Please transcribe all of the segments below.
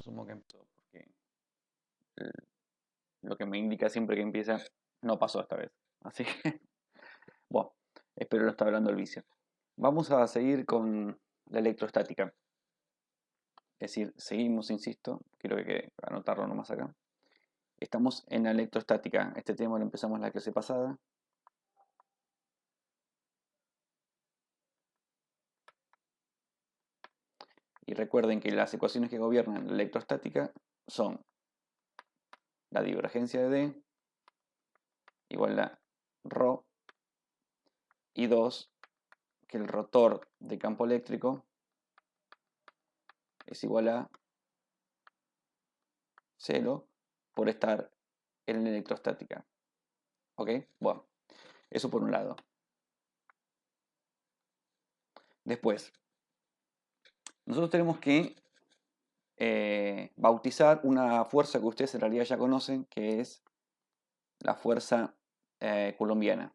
asumo que empezó, porque eh, lo que me indica siempre que empieza no pasó esta vez. Así que, bueno, espero no estar hablando del vicio. Vamos a seguir con la electrostática. Es decir, seguimos, insisto, quiero que anotarlo nomás acá. Estamos en la electrostática. Este tema lo empezamos en la clase pasada. Y recuerden que las ecuaciones que gobiernan la electrostática son la divergencia de D igual a ρ y 2, que el rotor de campo eléctrico es igual a 0 por estar en la electrostática. ¿Ok? Bueno, eso por un lado. Después, nosotros tenemos que bautizar una fuerza que ustedes en realidad ya conocen, que es la fuerza coulombiana.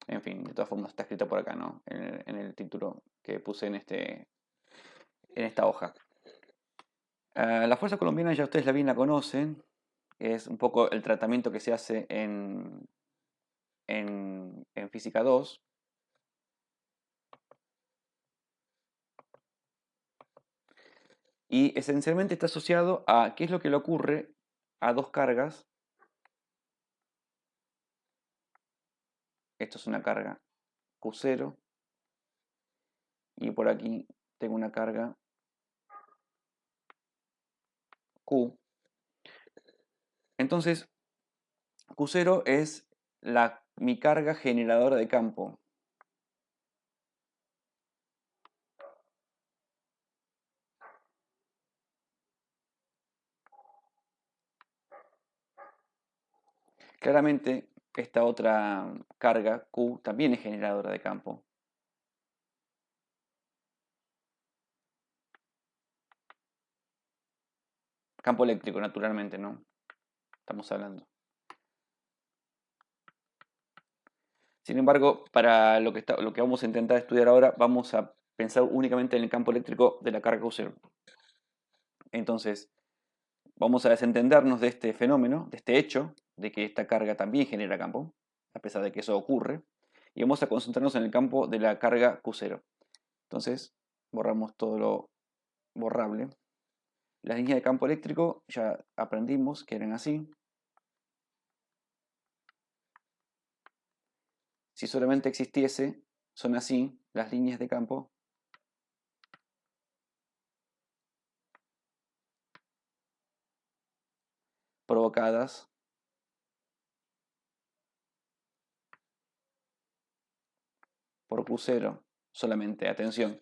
En fin, de todas formas está escrita por acá, ¿no? En el título que puse en esta hoja. La fuerza colombiana ya ustedes bien la conocen. Es un poco el tratamiento que se hace en física 2. Y esencialmente está asociado a qué es lo que le ocurre a dos cargas. Esto es una carga Q0 y por aquí tengo una carga Q. Entonces, Q0 es mi carga generadora de campo. Claramente, esta otra carga Q también es generadora de campo. Campo eléctrico, naturalmente, ¿no? Estamos hablando. Sin embargo, para lo que vamos a intentar estudiar ahora, vamos a pensar únicamente en el campo eléctrico de la carga Q0. Entonces, vamos a desentendernos de este fenómeno, de este hecho, de que esta carga también genera campo, a pesar de que eso ocurre, y vamos a concentrarnos en el campo de la carga Q0. Entonces, borramos todo lo borrable. Las líneas de campo eléctrico ya aprendimos que eran así. Si solamente existiese, son así las líneas de campo provocadas por Q0 solamente, atención.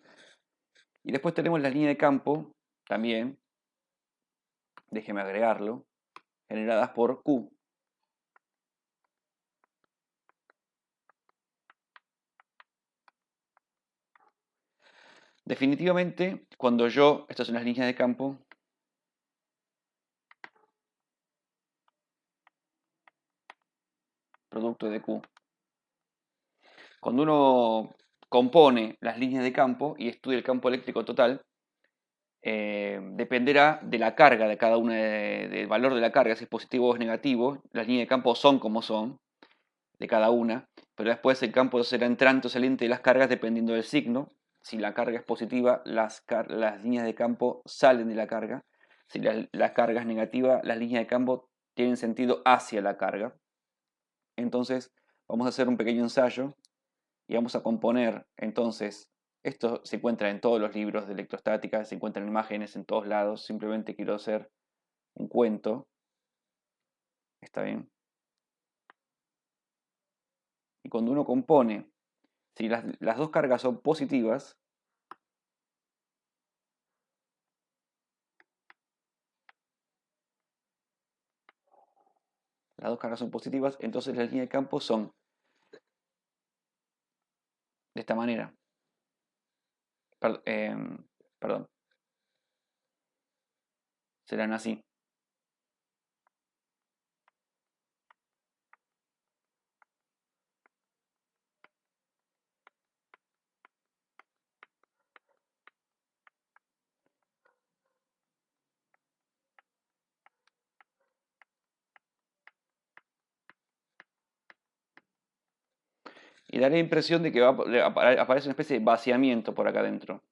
Y después tenemos la línea de campo, también, déjeme agregarlo, generadas por Q. Definitivamente, cuando estas son las líneas de campo, producto de Q. Cuando uno compone las líneas de campo y estudia el campo eléctrico total, dependerá de la carga de cada una, del valor de la carga, si es positivo o es negativo. Las líneas de campo son como son, de cada una, pero después el campo será entrante o saliente de las cargas dependiendo del signo. Si la carga es positiva, las líneas de campo salen de la carga. Si la carga es negativa, las líneas de campo tienen sentido hacia la carga. Entonces, vamos a hacer un pequeño ensayo y vamos a componer. Entonces, esto se encuentra en todos los libros de electrostática, se encuentran imágenes en todos lados. Simplemente quiero hacer un cuento. ¿Está bien? Y cuando uno compone, si las dos cargas son positivas, las dos cargas son positivas, entonces las líneas de campo son de esta manera. Perdón, serán así. Y da la impresión de que aparece una especie de vaciamiento por acá adentro.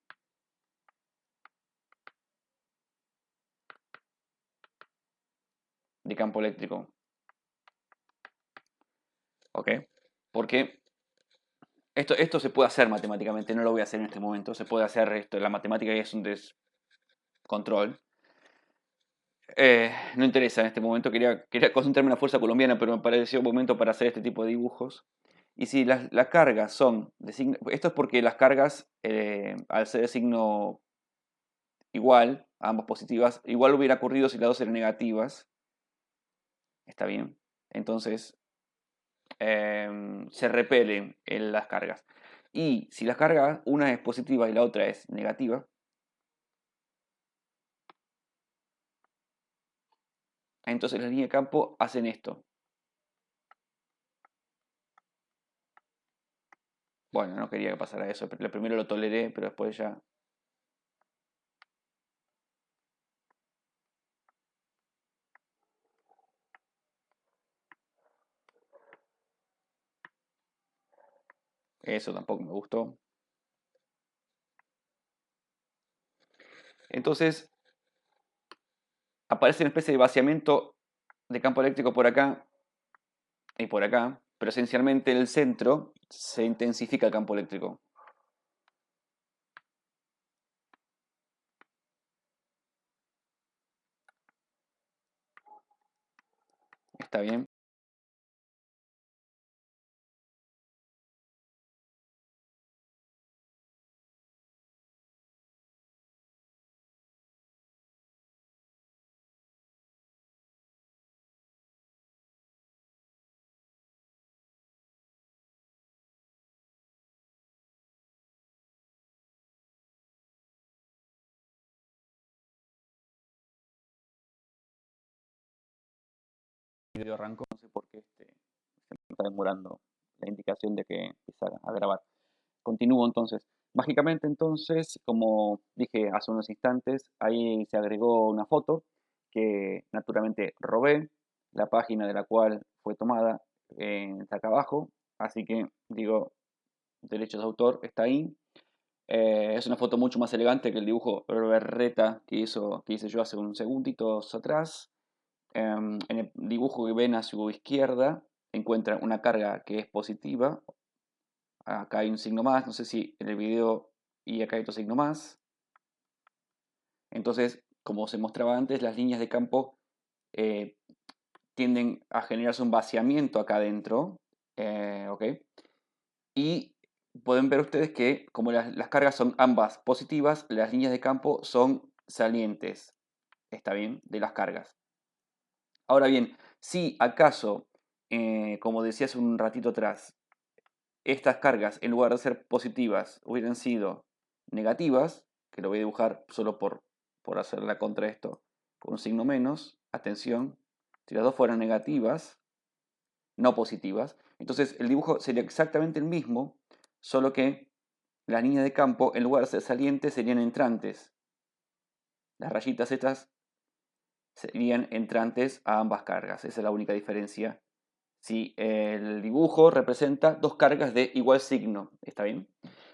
De campo eléctrico. ¿Ok? Porque esto se puede hacer matemáticamente, no lo voy a hacer en este momento. Se puede hacer esto, la matemática es un descontrol. No interesa en este momento, quería concentrarme en la fuerza colombiana, pero me pareció un momento para hacer este tipo de dibujos. Y si las cargas son de signo, esto es porque las cargas, al ser de signo igual, ambas positivas, igual hubiera ocurrido si las dos eran negativas. Está bien. Entonces, se repelen en las cargas. Y si las cargas, una es positiva y la otra es negativa, entonces las líneas de campo hacen esto. Bueno, no quería que pasara eso. Lo primero lo toleré, pero después ya. Eso tampoco me gustó. Entonces, aparece una especie de vaciamiento de campo eléctrico por acá y por acá, pero esencialmente en el centro se intensifica el campo eléctrico. ¿Está bien? El video arrancó, no sé por qué se me está demorando la indicación de que empieza a grabar. Continúo entonces. Mágicamente entonces, como dije hace unos instantes, ahí se agregó una foto que naturalmente robé, la página de la cual fue tomada está acá abajo, así que digo, derechos de autor está ahí. Es una foto mucho más elegante que el dibujo berreta que hice yo hace unos segunditos atrás. En el dibujo que ven a su izquierda encuentran una carga que es positiva. Acá hay un signo más, no sé si en el video y acá hay otro signo más. Entonces, como se mostraba antes, las líneas de campo eh, tienden a generarse un vaciamiento acá adentro. ¿Ok? Y pueden ver ustedes que como las cargas son ambas positivas, las líneas de campo son salientes. ¿Está bien? De las cargas. Ahora bien, si acaso, como decía hace un ratito atrás, estas cargas, en lugar de ser positivas, hubieran sido negativas, que lo voy a dibujar solo por hacer la contra esto, con un signo menos, atención, si las dos fueran negativas, no positivas, entonces el dibujo sería exactamente el mismo, solo que las líneas de campo, en lugar de ser salientes, serían entrantes. Las rayitas estas serían entrantes a ambas cargas, esa es la única diferencia. Si el dibujo representa dos cargas de igual signo, ¿está bien?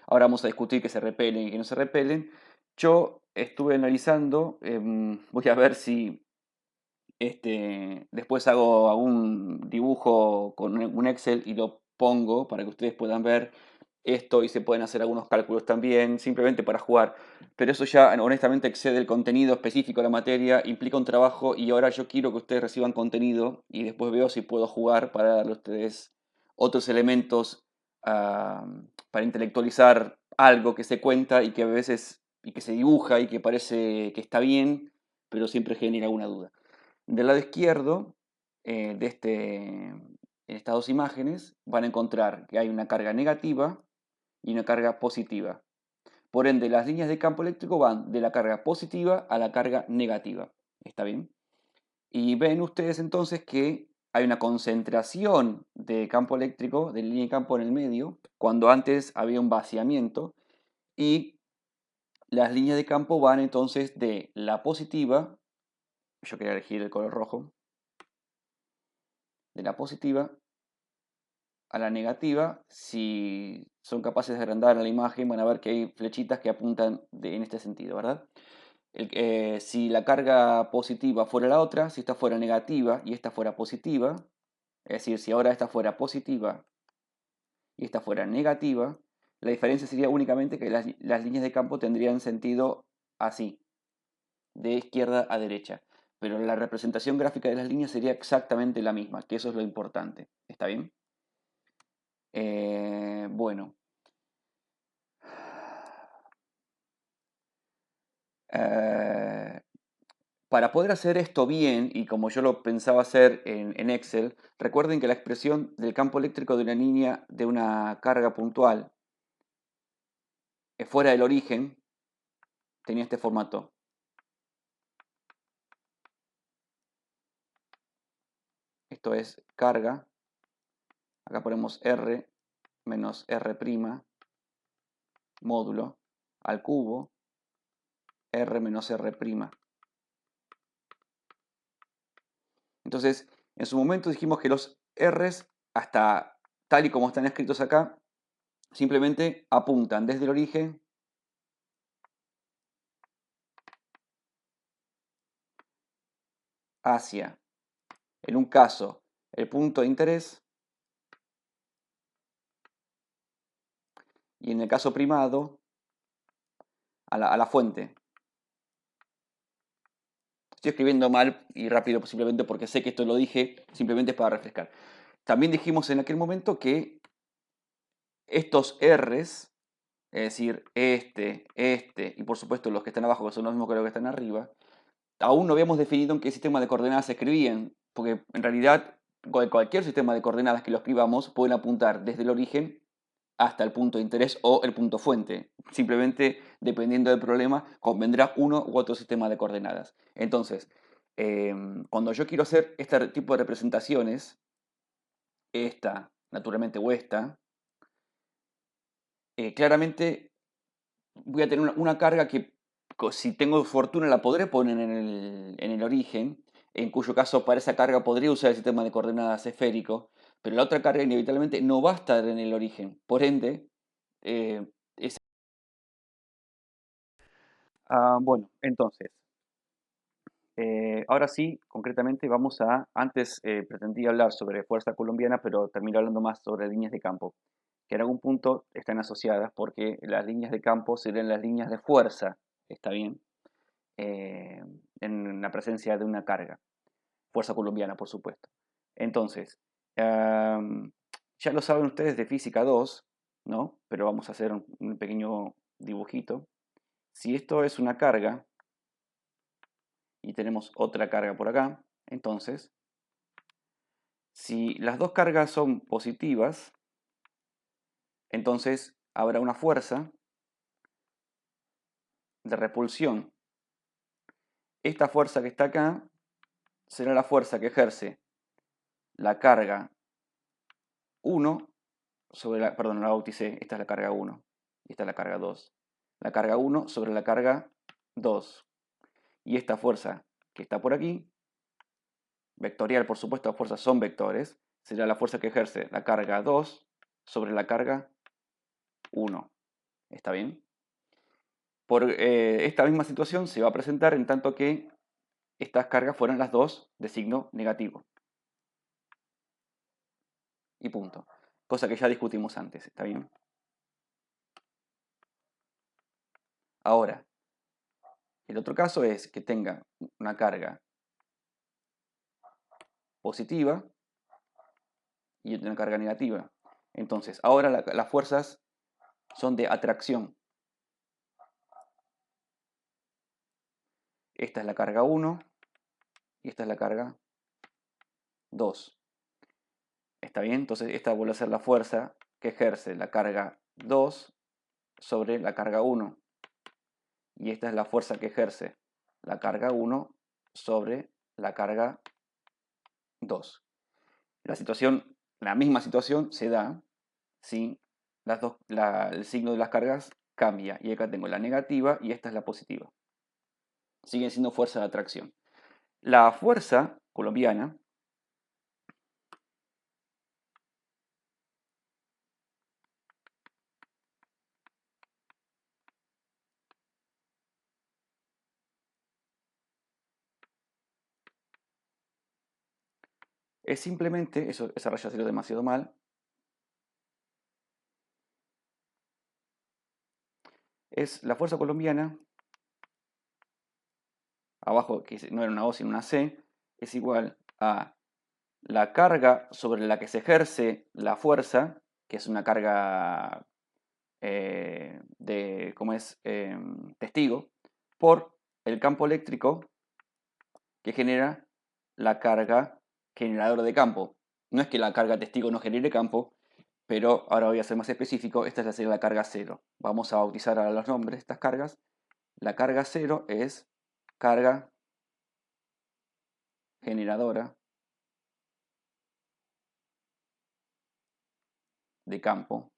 Ahora vamos a discutir que se repelen y que no se repelen. Yo estuve analizando, voy a ver si después hago algún dibujo con un Excel y lo pongo para que ustedes puedan ver esto y se pueden hacer algunos cálculos también, simplemente para jugar. Pero eso ya honestamente excede el contenido específico de la materia, implica un trabajo y ahora yo quiero que ustedes reciban contenido y después veo si puedo jugar para darle a ustedes otros elementos para intelectualizar algo que se cuenta y que a veces y que se dibuja y que parece que está bien, pero siempre genera alguna duda. Del lado izquierdo en estas dos imágenes van a encontrar que hay una carga negativa y una carga positiva. Por ende, las líneas de campo eléctrico van de la carga positiva a la carga negativa. ¿Está bien? Y ven ustedes entonces que hay una concentración de campo eléctrico, de línea de campo en el medio, cuando antes había un vaciamiento, y las líneas de campo van entonces de la positiva, yo quería elegir el color rojo, de la positiva a la negativa. Si son capaces de agrandar la imagen, van a ver que hay flechitas que apuntan en este sentido, ¿verdad? Si la carga positiva fuera la otra, si esta fuera negativa y esta fuera positiva, es decir, si ahora esta fuera positiva y esta fuera negativa, la diferencia sería únicamente que las líneas de campo tendrían sentido así, de izquierda a derecha. Pero la representación gráfica de las líneas sería exactamente la misma, que eso es lo importante. ¿Está bien? Bueno. Eh, para poder hacer esto bien, y como yo lo pensaba hacer en Excel, recuerden que la expresión del campo eléctrico de una línea de una carga puntual fuera del origen tenía este formato. Esto es carga. Acá ponemos R menos R' módulo al cubo R menos R'. Entonces, en su momento dijimos que los R's, hasta tal y como están escritos acá, simplemente apuntan desde el origen hacia, en un caso, el punto de interés, y en el caso primado, a la fuente. Estoy escribiendo mal y rápido simplemente porque sé que esto lo dije, simplemente para refrescar. También dijimos en aquel momento que estos R's, es decir, este y por supuesto los que están abajo, que son los mismos que los que están arriba, aún no habíamos definido en qué sistema de coordenadas se escribían, porque en realidad cualquier sistema de coordenadas que lo escribamos pueden apuntar desde el origen hasta el punto de interés o el punto fuente. Simplemente, dependiendo del problema, convendrá uno u otro sistema de coordenadas. Entonces, cuando yo quiero hacer este tipo de representaciones, esta, naturalmente, o esta, claramente voy a tener una carga que, si tengo fortuna, la podré poner en el origen, en cuyo caso para esa carga podría usar el sistema de coordenadas esférico, pero la otra carga inevitablemente no va a estar en el origen. Por ende, eh, bueno, entonces, ahora sí, concretamente vamos a, antes pretendía hablar sobre fuerza colombiana, pero termino hablando más sobre líneas de campo, que en algún punto están asociadas porque las líneas de campo serían las líneas de fuerza, ¿está bien? Eh, en la presencia de una carga, fuerza colombiana, por supuesto. Entonces, ya lo saben ustedes de física 2, ¿no? Pero vamos a hacer un pequeño dibujito. Si esto es una carga, y tenemos otra carga por acá. Entonces, si las dos cargas son positivas, entonces habrá una fuerza de repulsión. Esta fuerza que está acá será la fuerza que ejerce la carga 1 sobre la, perdón, la bauticé, esta es la carga 1 y esta es la carga 2. La carga 1 sobre la carga 2. Y esta fuerza que está por aquí, vectorial, por supuesto, las fuerzas son vectores, será la fuerza que ejerce la carga 2 sobre la carga 1. ¿Está bien? Por esta misma situación se va a presentar en tanto que estas cargas fueran las dos de signo negativo. Y punto. Cosa que ya discutimos antes, ¿está bien? Ahora, el otro caso es que tenga una carga positiva y una carga negativa. Entonces, ahora las fuerzas son de atracción. Esta es la carga 1 y esta es la carga 2. ¿Está bien? Entonces, esta vuelve a ser la fuerza que ejerce la carga 2 sobre la carga 1. Y esta es la fuerza que ejerce la carga 1 sobre la carga 2. La misma situación se da si el signo de las cargas cambia. Y acá tengo la negativa y esta es la positiva. Siguen siendo fuerza de atracción. La fuerza colombiana es simplemente, esa raya salió demasiado mal, es la fuerza colombiana, abajo, que no era una O sino una C, es igual a la carga sobre la que se ejerce la fuerza, que es una carga ¿cómo es? Testigo, por el campo eléctrico que genera la carga generadora de campo. No es que la carga testigo no genere campo, pero ahora voy a ser más específico, esta es la carga cero. Vamos a bautizar a los nombres de estas cargas. La carga cero es carga generadora de campo.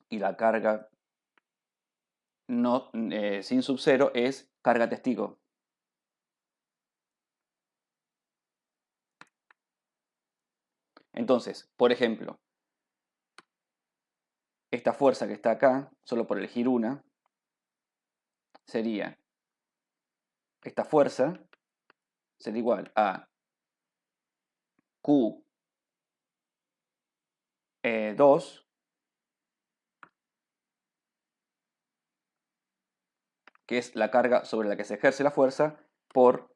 Y la carga no, sin sub cero es carga testigo. Entonces, por ejemplo, esta fuerza que está acá, solo por elegir una, sería, esta fuerza sería igual a Q2, que es la carga sobre la que se ejerce la fuerza, por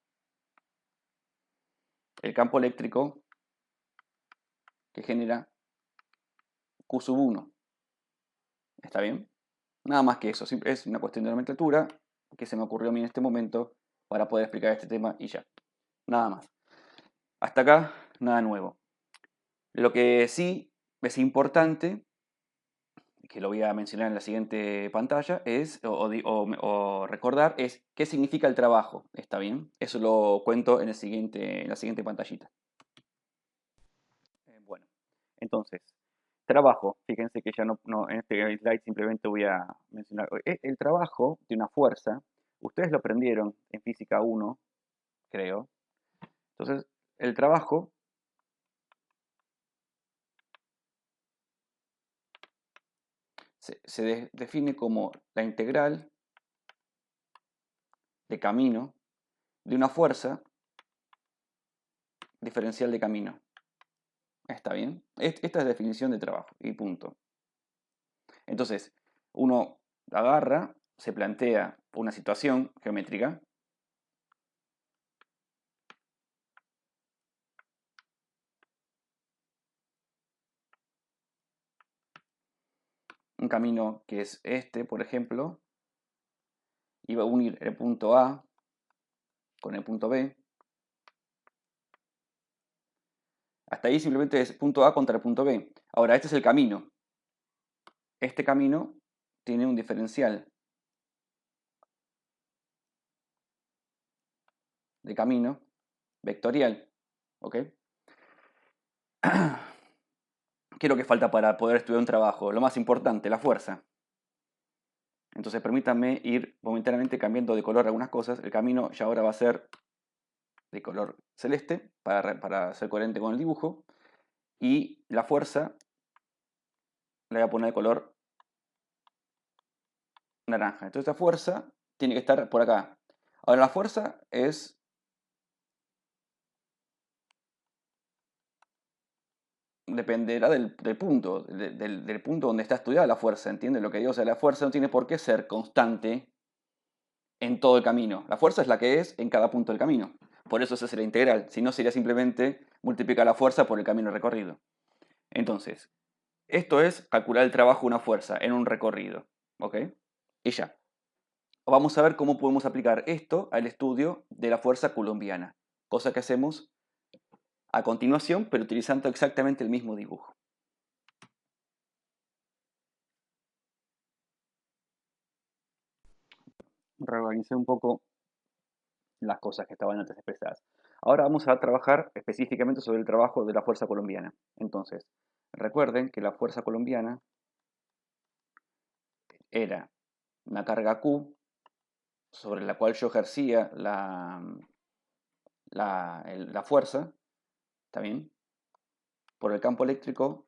el campo eléctrico que genera Q sub 1. ¿Está bien? Nada más que eso, es una cuestión de nomenclatura que se me ocurrió a mí en este momento para poder explicar este tema y ya. Nada más. Hasta acá, nada nuevo. Lo que sí es importante, que lo voy a mencionar en la siguiente pantalla, es, o recordar, es qué significa el trabajo. ¿Está bien? Eso lo cuento en la siguiente pantallita. Bueno, entonces, trabajo. Fíjense que ya en este slide simplemente voy a mencionar. El trabajo de una fuerza, ustedes lo aprendieron en física 1, creo. Entonces, el trabajo se define como la integral de camino de una fuerza diferencial de camino. ¿Está bien? Esta es la definición de trabajo y punto. Entonces, uno agarra, se plantea una situación geométrica, un camino que es este, por ejemplo, y va a unir el punto A con el punto B. Hasta ahí simplemente es punto A contra el punto B. Ahora, este es el camino. Este camino tiene un diferencial de camino vectorial. ¿Ok? ¿Qué es lo que falta para poder estudiar un trabajo? Lo más importante, la fuerza. Entonces permítanme ir momentáneamente cambiando de color algunas cosas. El camino ya ahora va a ser de color celeste para ser coherente con el dibujo. Y la fuerza la voy a poner de color naranja. Entonces esta fuerza tiene que estar por acá. Ahora la fuerza dependerá del punto, del punto donde está estudiada la fuerza, ¿entiendes lo que digo? O sea, la fuerza no tiene por qué ser constante en todo el camino. La fuerza es la que es en cada punto del camino. Por eso esa es la integral. Si no, sería simplemente multiplicar la fuerza por el camino recorrido. Entonces, esto es calcular el trabajo de una fuerza en un recorrido. ¿Ok? Y ya. Vamos a ver cómo podemos aplicar esto al estudio de la fuerza coulombiana. Cosa que hacemos a continuación, pero utilizando exactamente el mismo dibujo. Reorganicé un poco las cosas que estaban antes expresadas. Ahora vamos a trabajar específicamente sobre el trabajo de la fuerza colombiana. Entonces, recuerden que la fuerza colombiana era una carga Q sobre la cual yo ejercía la fuerza, ¿está bien? Por el campo eléctrico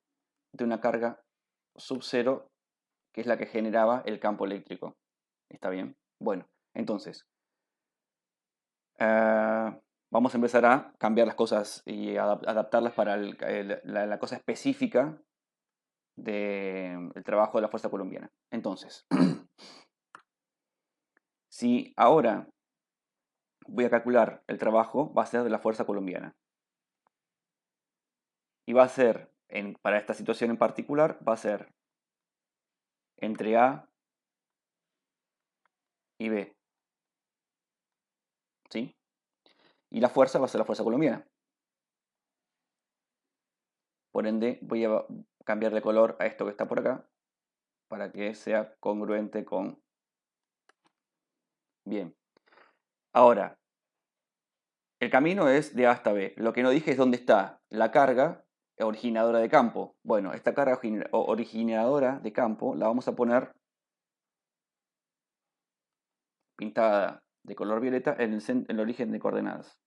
de una carga sub cero, que es la que generaba el campo eléctrico. ¿Está bien? Bueno, entonces, vamos a empezar a cambiar las cosas y adaptarlas para la cosa específica del trabajo de la Fuerza Colombiana. Entonces, si ahora voy a calcular el trabajo, va a ser de la Fuerza Colombiana. Y va a ser, para esta situación en particular, va a ser entre A y B. ¿Sí? Y la fuerza va a ser la Fuerza Colombiana. Por ende, voy a cambiar de color a esto que está por acá para que sea congruente con... Bien. Ahora, el camino es de A hasta B. Lo que no dije es dónde está la carga originadora de campo. Bueno, esta carga originadora de campo la vamos a poner pintada de color violeta en el origen de coordenadas.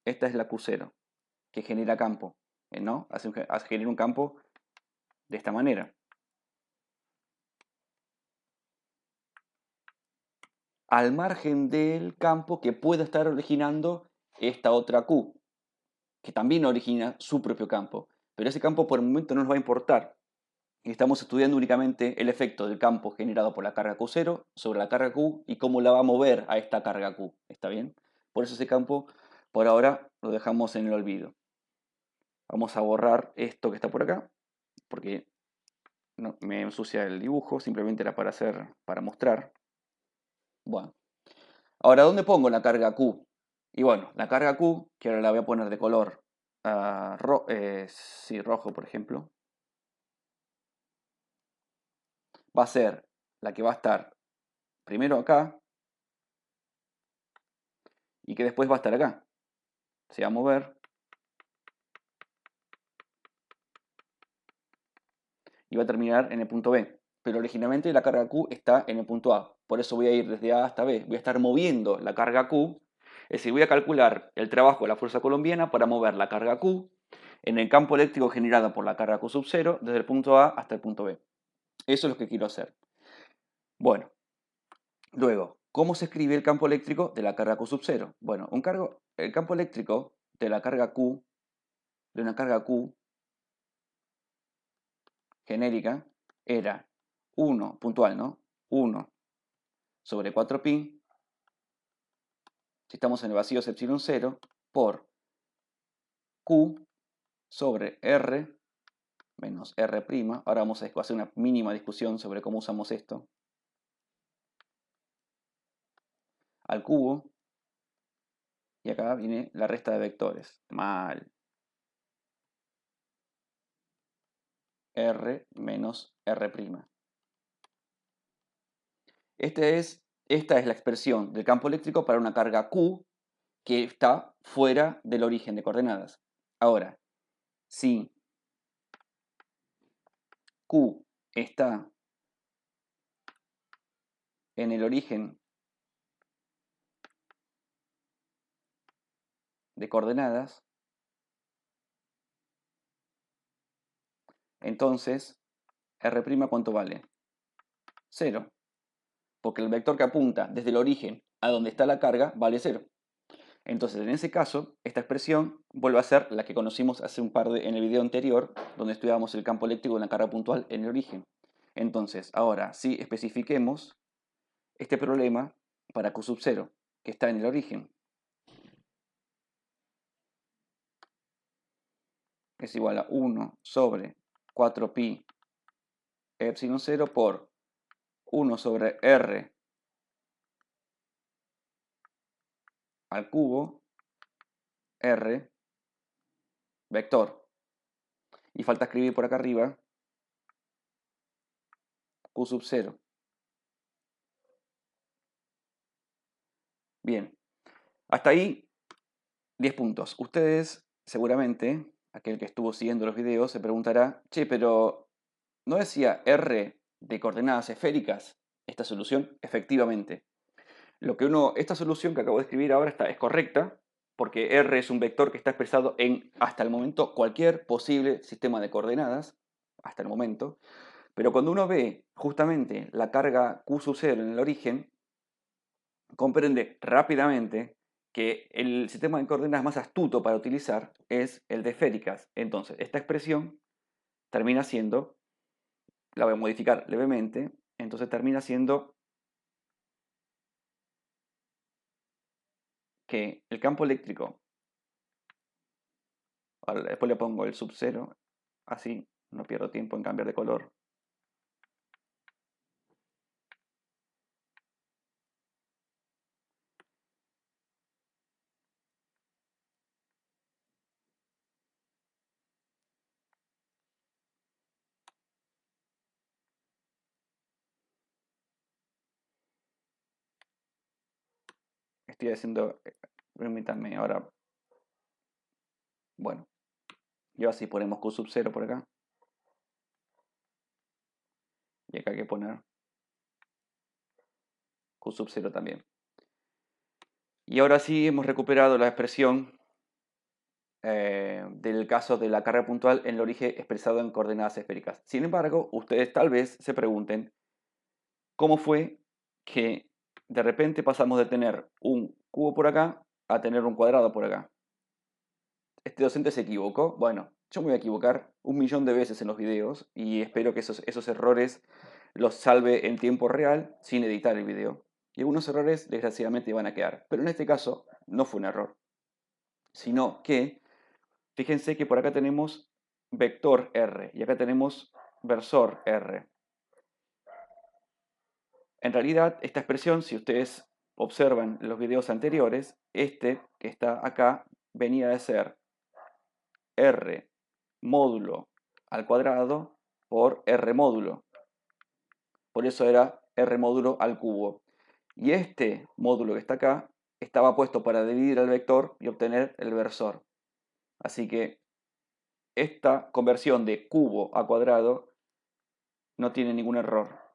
Esta es la Q0, que genera campo, ¿no? Genera un campo de esta manera. Al margen del campo que pueda estar originando esta otra Q, que también origina su propio campo. Pero ese campo por el momento no nos va a importar. Estamos estudiando únicamente el efecto del campo generado por la carga Q0 sobre la carga Q y cómo la va a mover a esta carga Q. ¿Está bien? Por eso ese campo, por ahora, lo dejamos en el olvido. Vamos a borrar esto que está por acá, porque no, me ensucia el dibujo, simplemente era para mostrar. Bueno, ahora, ¿dónde pongo la carga Q? Y bueno, la carga Q, que ahora la voy a poner de color rojo, por ejemplo, va a ser la que va a estar primero acá y que después va a estar acá. Se va a mover y va a terminar en el punto B. Pero originalmente la carga Q está en el punto A. Por eso voy a ir desde A hasta B. Voy a estar moviendo la carga Q. Es decir, voy a calcular el trabajo de la fuerza colombiana para mover la carga Q en el campo eléctrico generado por la carga Q sub 0 desde el punto A hasta el punto B. Eso es lo que quiero hacer. Bueno, luego, ¿cómo se escribe el campo eléctrico de la carga Q sub 0? Bueno, el campo eléctrico de la carga Q, de una carga Q genérica, era 1, puntual, ¿no? 1 sobre 4pi, si estamos en el vacío es epsilon 0, por Q sobre R menos R'. Ahora vamos a hacer una mínima discusión sobre cómo usamos esto. Al cubo. Y acá viene la resta de vectores. Mal. R menos R'. Esta es la expresión del campo eléctrico para una carga Q que está fuera del origen de coordenadas. Ahora, si Q está en el origen de coordenadas, entonces R' ¿cuánto vale? 0. Porque el vector que apunta desde el origen a donde está la carga vale 0. Entonces, en ese caso, esta expresión vuelve a ser la que conocimos en el video anterior, donde estudiábamos el campo eléctrico de una carga puntual en el origen. Entonces, ahora sí especifiquemos este problema para Q sub 0, que está en el origen. Es igual a 1 sobre 4pi epsilon 0 por 1 sobre r al cubo r vector. Y falta escribir por acá arriba Q sub 0. Bien, hasta ahí 10 puntos. Ustedes seguramente, aquel que estuvo siguiendo los videos, se preguntará, che, pero ¿no decía R de coordenadas esféricas esta solución? Efectivamente. Esta solución que acabo de escribir ahora es correcta, porque R es un vector que está expresado en, hasta el momento, cualquier posible sistema de coordenadas, hasta el momento. Pero cuando uno ve justamente la carga Q sub 0 en el origen, comprende rápidamente que el sistema de coordenadas más astuto para utilizar es el de esféricas. Entonces, esta expresión termina siendo, la voy a modificar levemente, entonces termina siendo que el campo eléctrico, ahora después le pongo el sub 0, así no pierdo tiempo en cambiar de color. Estoy haciendo, permítanme ahora, bueno, yo así ponemos Q sub 0 por acá, y acá hay que poner Q sub 0 también. Y ahora sí hemos recuperado la expresión del caso de la carga puntual en el origen expresado en coordenadas esféricas. Sin embargo, ustedes tal vez se pregunten cómo fue que de repente pasamos de tener un cubo por acá a tener un cuadrado por acá. ¿Este docente se equivocó? Bueno, yo me voy a equivocar 1.000.000 de veces en los videos y espero que esos errores los salve en tiempo real sin editar el video. Y algunos errores desgraciadamente van a quedar. Pero en este caso no fue un error, sino que fíjense que por acá tenemos vector R y acá tenemos versor R. En realidad, esta expresión, si ustedes observan los videos anteriores, este que está acá venía de ser R módulo al cuadrado por R módulo. Por eso era R módulo al cubo. Y este módulo que está acá estaba puesto para dividir al vector y obtener el versor. Así que esta conversión de cubo a cuadrado no tiene ningún error.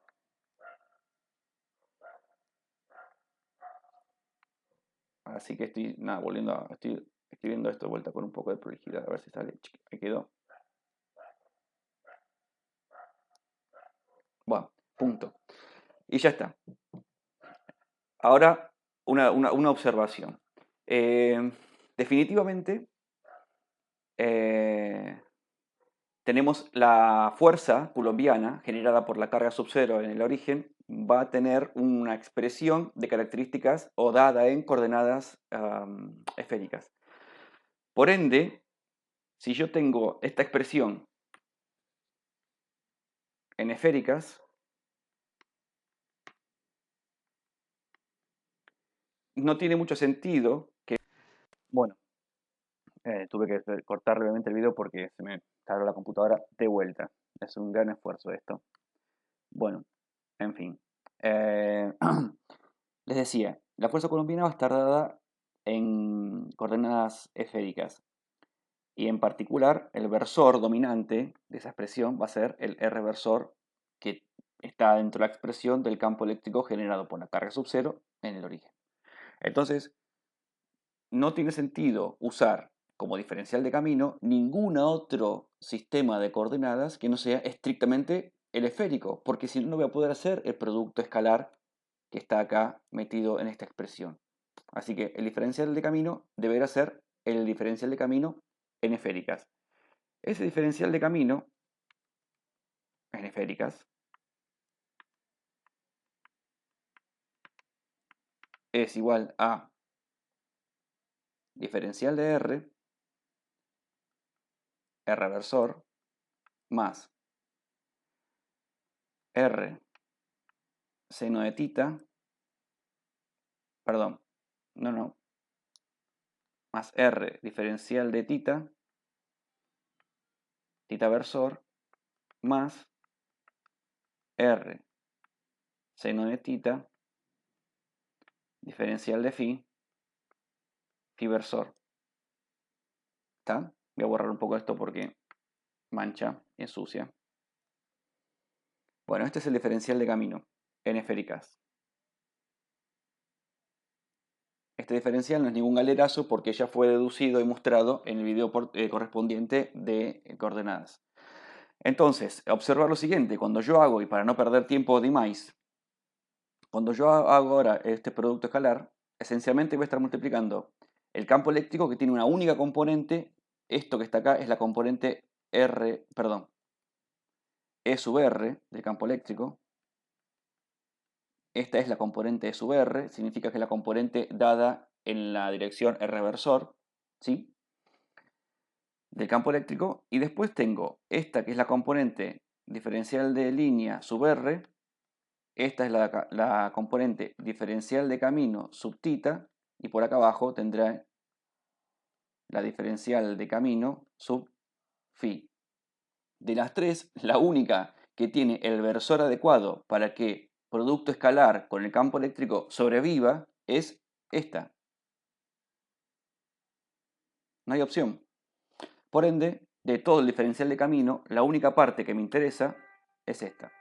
Así que estoy, nada, estoy escribiendo esto de vuelta con un poco de prolijidad, a ver si sale. Ahí quedó. Bueno, punto. Y ya está. Ahora, una observación. Definitivamente, eh, tenemos la fuerza coulombiana generada por la carga sub cero en el origen, va a tener una expresión de características o dada en coordenadas esféricas. Por ende, si yo tengo esta expresión en esféricas, no tiene mucho sentido que... Bueno, tuve que cortar brevemente el video porque se me trabó la computadora de vuelta. Es un gran esfuerzo esto. Bueno, en fin. Les decía, la fuerza colombiana va a estar dada en coordenadas esféricas. Y en particular, el versor dominante de esa expresión va a ser el R versor que está dentro de la expresión del campo eléctrico generado por la carga sub cero en el origen. Entonces, no tiene sentido usar como diferencial de camino ningún otro sistema de coordenadas que no sea estrictamente el esférico, porque si no, no voy a poder hacer el producto escalar que está acá metido en esta expresión. Así que el diferencial de camino deberá ser el diferencial de camino en esféricas. Ese diferencial de camino en esféricas es igual a diferencial de R, R versor, más R seno de tita, perdón, no, más R diferencial de tita, tita versor, más R seno de tita, diferencial de phi versor. ¿Está? Voy a borrar un poco esto porque mancha y ensucia. Bueno, este es el diferencial de camino en esféricas. Este diferencial no es ningún galerazo porque ya fue deducido y mostrado en el video correspondiente de coordenadas. Entonces, observar lo siguiente, cuando yo hago, y para no perder tiempo de más, Cuando yo hago ahora este producto escalar, esencialmente voy a estar multiplicando el campo eléctrico que tiene una única componente. Esto que está acá es la componente R, perdón, E sub R del campo eléctrico. Esta es la componente E sub R, significa que es la componente dada en la dirección R versor, ¿sí? Del campo eléctrico. Y después tengo esta que es la componente diferencial de línea sub R. Esta es la componente diferencial de camino sub tita. Y por acá abajo tendré la diferencial de camino sub phi. De las tres, la única que tiene el versor adecuado para que producto escalar con el campo eléctrico sobreviva es esta. No hay opción. Por ende, de todo el diferencial de camino, la única parte que me interesa es esta.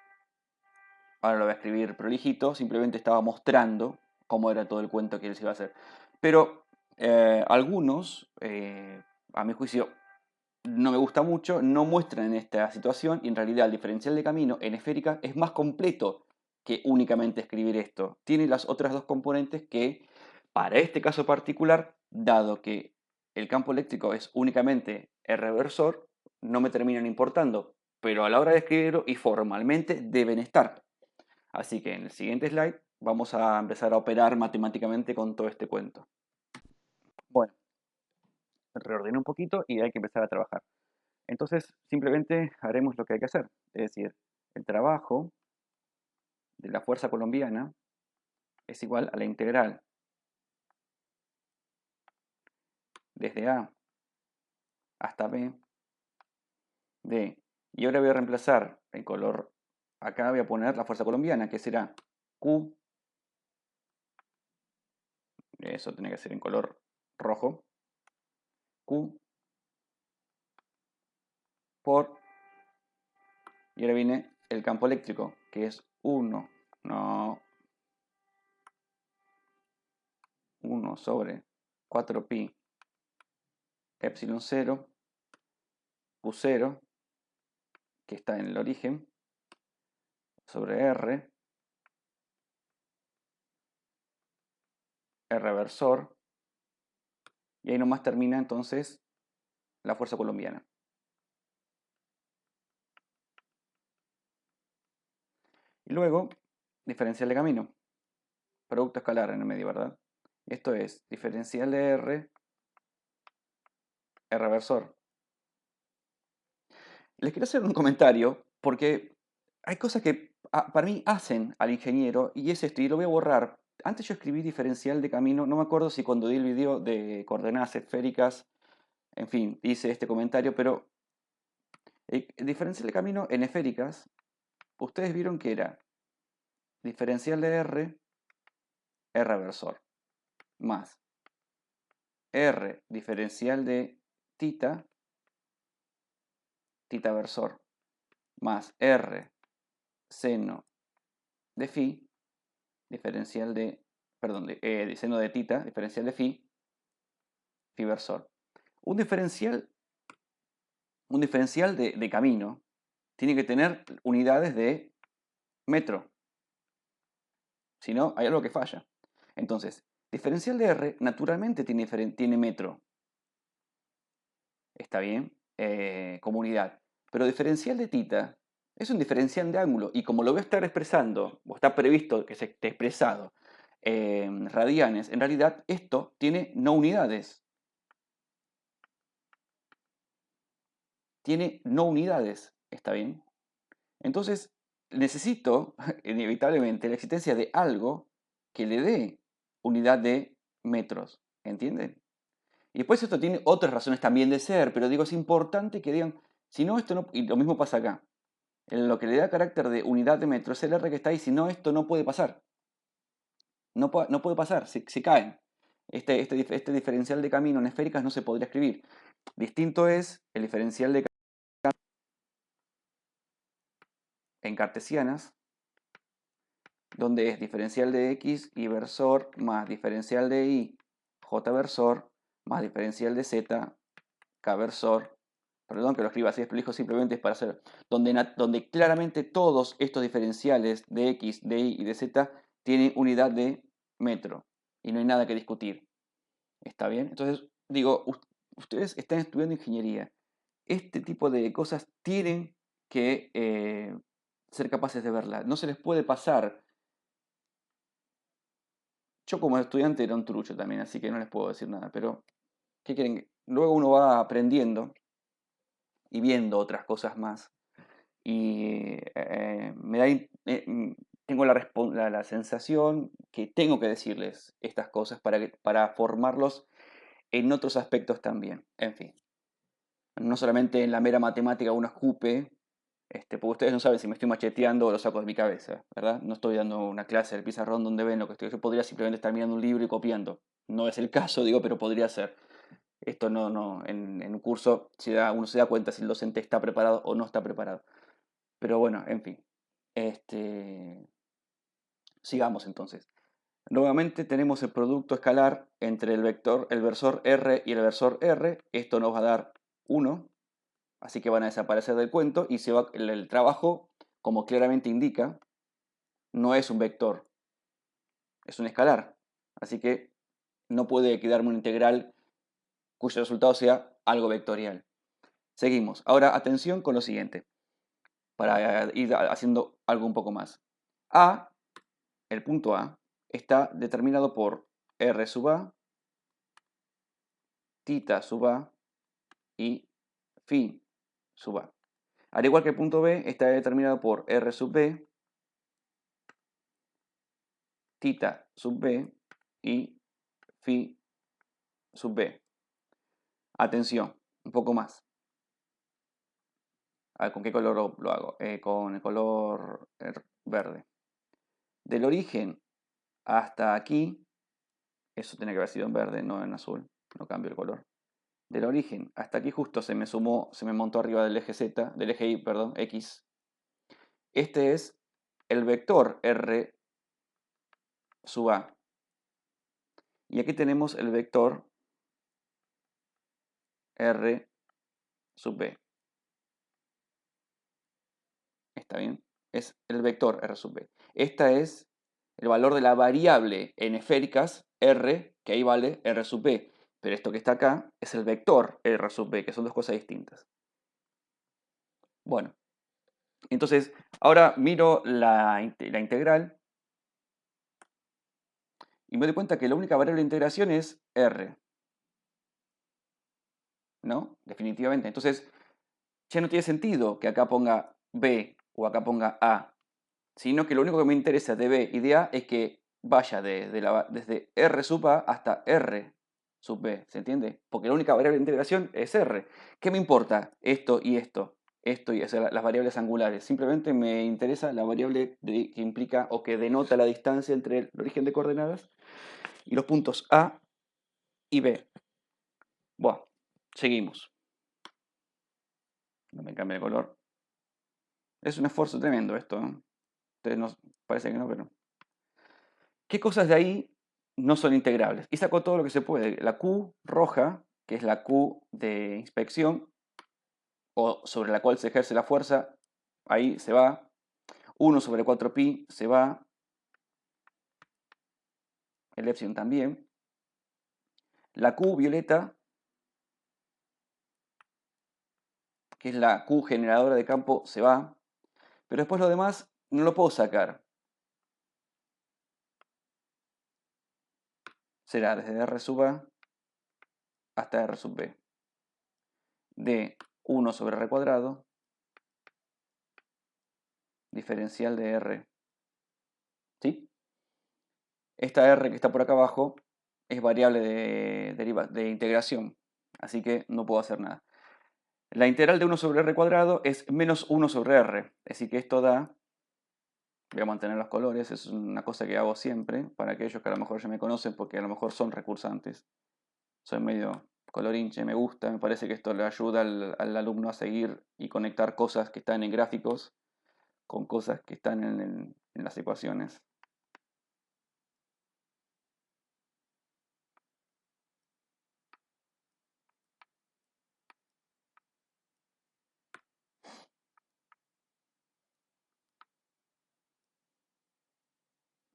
Ahora lo voy a escribir prolijito, simplemente estaba mostrando cómo era todo el cuento que él se iba a hacer. Pero algunos, a mi juicio, no me gusta mucho, no muestran en esta situación y en realidad el diferencial de camino en esférica es más completo que únicamente escribir esto. Tiene las otras dos componentes que, para este caso particular, dado que el campo eléctrico es únicamente el reversor, no me terminan importando, pero a la hora de escribirlo y formalmente deben estar. Así que en el siguiente slide vamos a empezar a operar matemáticamente con todo este cuento. Bueno, reordeno un poquito y hay que empezar a trabajar. Entonces, simplemente haremos lo que hay que hacer. Es decir, el trabajo de la fuerza colombiana es igual a la integral desde A hasta B de... Y ahora voy a reemplazar el color. Acá voy a poner la fuerza colombiana, que será Q. Eso tiene que ser en color rojo. Q por... Y ahora viene el campo eléctrico, que es 1. No. 1 sobre 4pi epsilon 0 Q0, que está en el origen, sobre R versor, y ahí nomás termina entonces la fuerza colombiana. Y luego, diferencial de camino, producto escalar en el medio, ¿verdad? Esto es diferencial de R versor. Les quiero hacer un comentario porque hay cosas que para mí hacen al ingeniero y es esto, y lo voy a borrar. Antes yo escribí diferencial de camino, no me acuerdo si cuando di el video de coordenadas esféricas, en fin, hice este comentario, pero el diferencial de camino en esféricas, ustedes vieron que era diferencial de R versor, más R diferencial de tita versor, más R seno de phi, diferencial de, perdón, de seno de tita, diferencial de phi versor. Un diferencial de camino tiene que tener unidades de metro, si no, hay algo que falla. Entonces, diferencial de R naturalmente tiene metro, está bien, como unidad. Pero diferencial de tita es un diferencial de ángulo y como lo voy a estar expresando, o está previsto que se esté expresado en radianes, en realidad esto tiene no unidades. Tiene no unidades, ¿está bien? Entonces, necesito inevitablemente la existencia de algo que le dé unidad de metros, ¿entienden? Y después esto tiene otras razones también de ser, pero digo, es importante que digan, si no, esto no, y lo mismo pasa acá. En lo que le da carácter de unidad de metro es el R que está ahí, si no, esto no puede pasar. No puede pasar, se caen. Este diferencial de camino en esféricas no se podría escribir. Distinto es el diferencial de camino en cartesianas, donde es diferencial de x y versor más diferencial de y j versor más diferencial de z k versor. Perdón que lo escriba así, explico simplemente es para hacer, donde claramente todos estos diferenciales de x, de y y de z tiene unidad de metro y no hay nada que discutir. ¿Está bien? Entonces, digo, ustedes están estudiando ingeniería. Este tipo de cosas tienen que ser capaces de verla. No se les puede pasar. Yo como estudiante era un trucho también, así que no les puedo decir nada, pero ¿qué quieren? Luego uno va aprendiendo y viendo otras cosas más. Y tengo la sensación que tengo que decirles estas cosas para formarlos en otros aspectos también. En fin, no solamente en la mera matemática uno escupe, porque ustedes no saben si me estoy macheteando o lo saco de mi cabeza, ¿verdad? No estoy dando una clase del pizarrón donde ven lo que estoy. Yo podría simplemente estar mirando un libro y copiando. No es el caso, digo, pero podría ser. Esto en un curso uno se da cuenta si el docente está preparado o no está preparado. Pero bueno, en fin. Este, sigamos entonces. Nuevamente tenemos el producto escalar entre el versor R y el versor R. Esto nos va a dar 1, así que van a desaparecer del cuento y el trabajo, como claramente indica, no es un vector, es un escalar. Así que no puede quedarme un integral cuyo resultado sea algo vectorial. Seguimos. Ahora atención con lo siguiente, para ir haciendo algo un poco más. El punto A, está determinado por R sub A, tita sub A y phi sub A. Al igual que el punto B, está determinado por R sub B, tita sub B y phi sub B. Atención, un poco más. A ver, ¿con qué color lo hago? Con el color verde. Del origen hasta aquí, eso tiene que haber sido en verde, no en azul, no cambio el color. Del origen hasta aquí justo se me montó arriba del eje Z, del eje Y, perdón, X. Este es el vector R sub A. Y aquí tenemos el vector R sub B. ¿Está bien? Es el vector R sub B. Este es el valor de la variable en esféricas R, que ahí vale R sub B. Pero esto que está acá es el vector R sub B, que son dos cosas distintas. Bueno, entonces ahora miro la integral y me doy cuenta que la única variable de integración es R, ¿no? Definitivamente. Entonces ya no tiene sentido que acá ponga B o acá ponga A, sino que lo único que me interesa de B y de A es que vaya desde R sub A hasta R sub B, ¿se entiende? Porque la única variable de integración es R. ¿Qué me importa esto y esto? Esto y las variables angulares. Simplemente me interesa la variable que implica o que denota la distancia entre el origen de coordenadas y los puntos A y B. Bueno, seguimos. No me cambia el color. Es un esfuerzo tremendo esto, ¿no? Ustedes no, parece que no, pero... ¿Qué cosas de ahí no son integrables? Y saco todo lo que se puede. La Q roja, que es la Q de inspección, o sobre la cual se ejerce la fuerza, ahí se va. 1 sobre 4pi se va. El epsilon también. La Q violeta, que es la Q generadora de campo, se va. Pero después lo demás no lo puedo sacar. Será desde R sub A hasta R sub B. De 1 sobre R cuadrado, diferencial de R. ¿Sí? Esta R que está por acá abajo es variable de integración, así que no puedo hacer nada. La integral de 1 sobre R cuadrado es menos 1 sobre R, es decir que esto da, voy a mantener los colores, es una cosa que hago siempre, para aquellos que a lo mejor ya me conocen porque a lo mejor son recursantes. Soy medio colorinche, me gusta, me parece que esto le ayuda al alumno a seguir y conectar cosas que están en gráficos con cosas que están en las ecuaciones.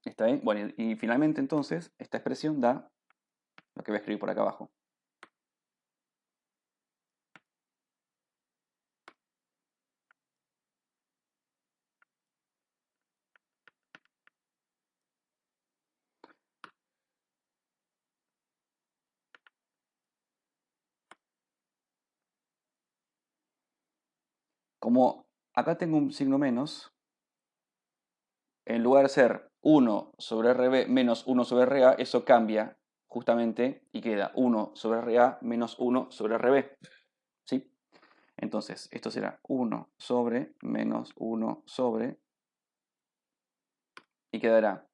¿Está bien? Bueno, y finalmente entonces esta expresión da lo que voy a escribir por acá abajo. Como acá tengo un signo menos, en lugar de ser 1 sobre RB menos 1 sobre RA, eso cambia justamente y queda 1 sobre RA menos 1 sobre RB. ¿Sí? Entonces, esto será 1 sobre menos 1 sobre y quedará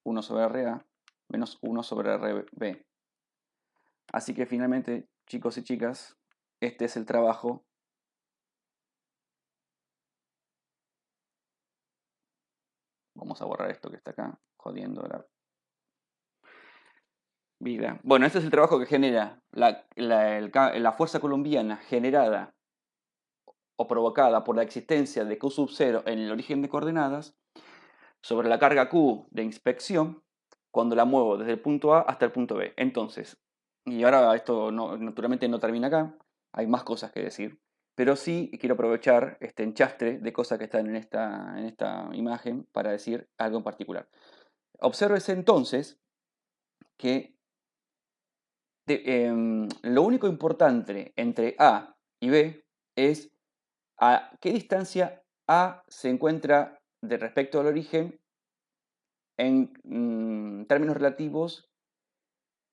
1 sobre RA menos 1 sobre RB. Así que finalmente, chicos y chicas, este es el trabajo. Vamos a borrar esto que está acá, jodiendo la vida. Bueno, este es el trabajo que genera la fuerza colombiana generada o provocada por la existencia de Q sub 0 en el origen de coordenadas sobre la carga Q de inspección cuando la muevo desde el punto A hasta el punto B. Entonces, y ahora esto naturalmente no termina acá, hay más cosas que decir, pero sí quiero aprovechar este enchastre de cosas que están en esta imagen para decir algo en particular. Obsérvese entonces que lo único importante entre A y B es a qué distancia A se encuentra de respecto al origen en términos relativos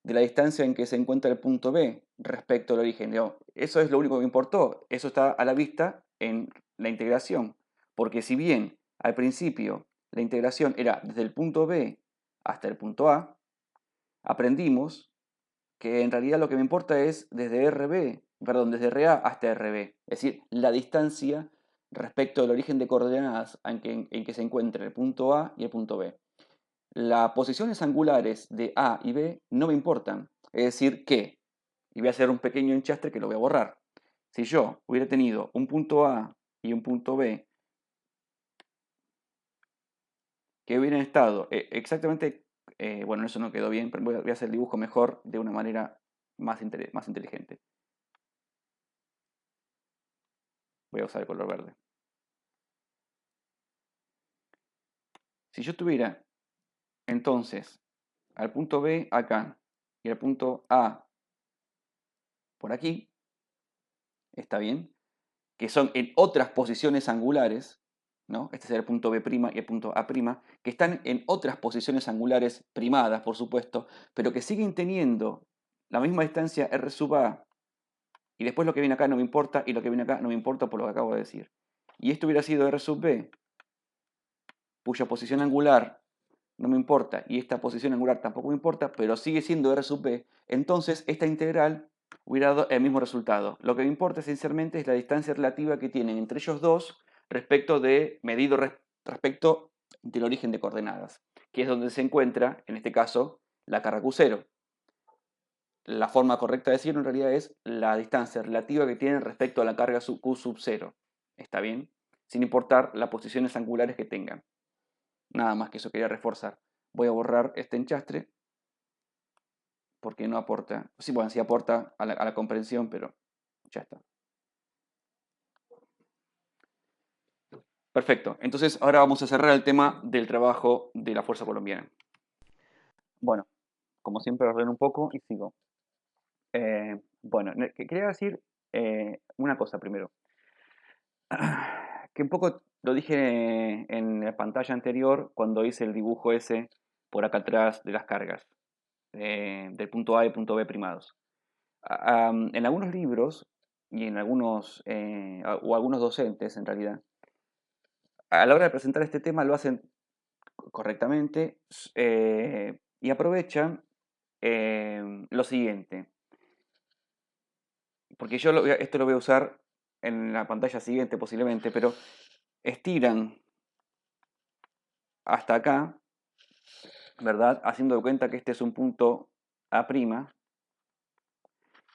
de la distancia en que se encuentra el punto B respecto al origen. Digamos, eso es lo único que importó. Eso está a la vista en la integración. Porque si bien al principio la integración era desde el punto B hasta el punto A, aprendimos que en realidad lo que me importa es desde desde RA hasta RB, es decir, la distancia respecto al origen de coordenadas en que se encuentra el punto A y el punto B. Las posiciones angulares de A y B no me importan, es decir que, y voy a hacer un pequeño enchastre que lo voy a borrar, si yo hubiera tenido un punto A y un punto B que hubieran estado exactamente, bueno, eso no quedó bien, pero voy a hacer el dibujo mejor de una manera más inteligente. Voy a usar el color verde. Si yo tuviera entonces al punto B acá y al punto A por aquí, ¿está bien? Que son en otras posiciones angulares, ¿no? Este sería el punto B' y el punto A', que están en otras posiciones angulares primadas, por supuesto, pero que siguen teniendo la misma distancia R sub A, y después lo que viene acá no me importa, y lo que viene acá no me importa por lo que acabo de decir. Y esto hubiera sido R sub B, cuya posición angular no me importa, y esta posición angular tampoco me importa, pero sigue siendo R sub B, entonces esta integral hubiera dado el mismo resultado. Lo que me importa esencialmente es la distancia relativa que tienen entre ellos dos respecto respecto del origen de coordenadas, que es donde se encuentra, en este caso, la carga Q0. La forma correcta de decirlo en realidad es la distancia relativa que tienen respecto a la carga Q sub 0. ¿Está bien? Sin importar las posiciones angulares que tengan. Nada más que eso quería reforzar. Voy a borrar este enchastre porque no aporta. Sí, bueno, sí aporta a la comprensión, pero ya está. Perfecto. Entonces ahora vamos a cerrar el tema del trabajo de la Fuerza Colombiana. Bueno, como siempre ordeno un poco y sigo. Bueno, quería decir una cosa primero. Que un poco lo dije en la pantalla anterior cuando hice el dibujo ese por acá atrás de las cargas, del punto A y punto B primados. En algunos libros y en o algunos docentes en realidad, a la hora de presentar este tema lo hacen correctamente y aprovechan lo siguiente, porque yo esto lo voy a usar en la pantalla siguiente posiblemente, pero estiran hasta acá, ¿verdad? Haciendo de cuenta que este es un punto A',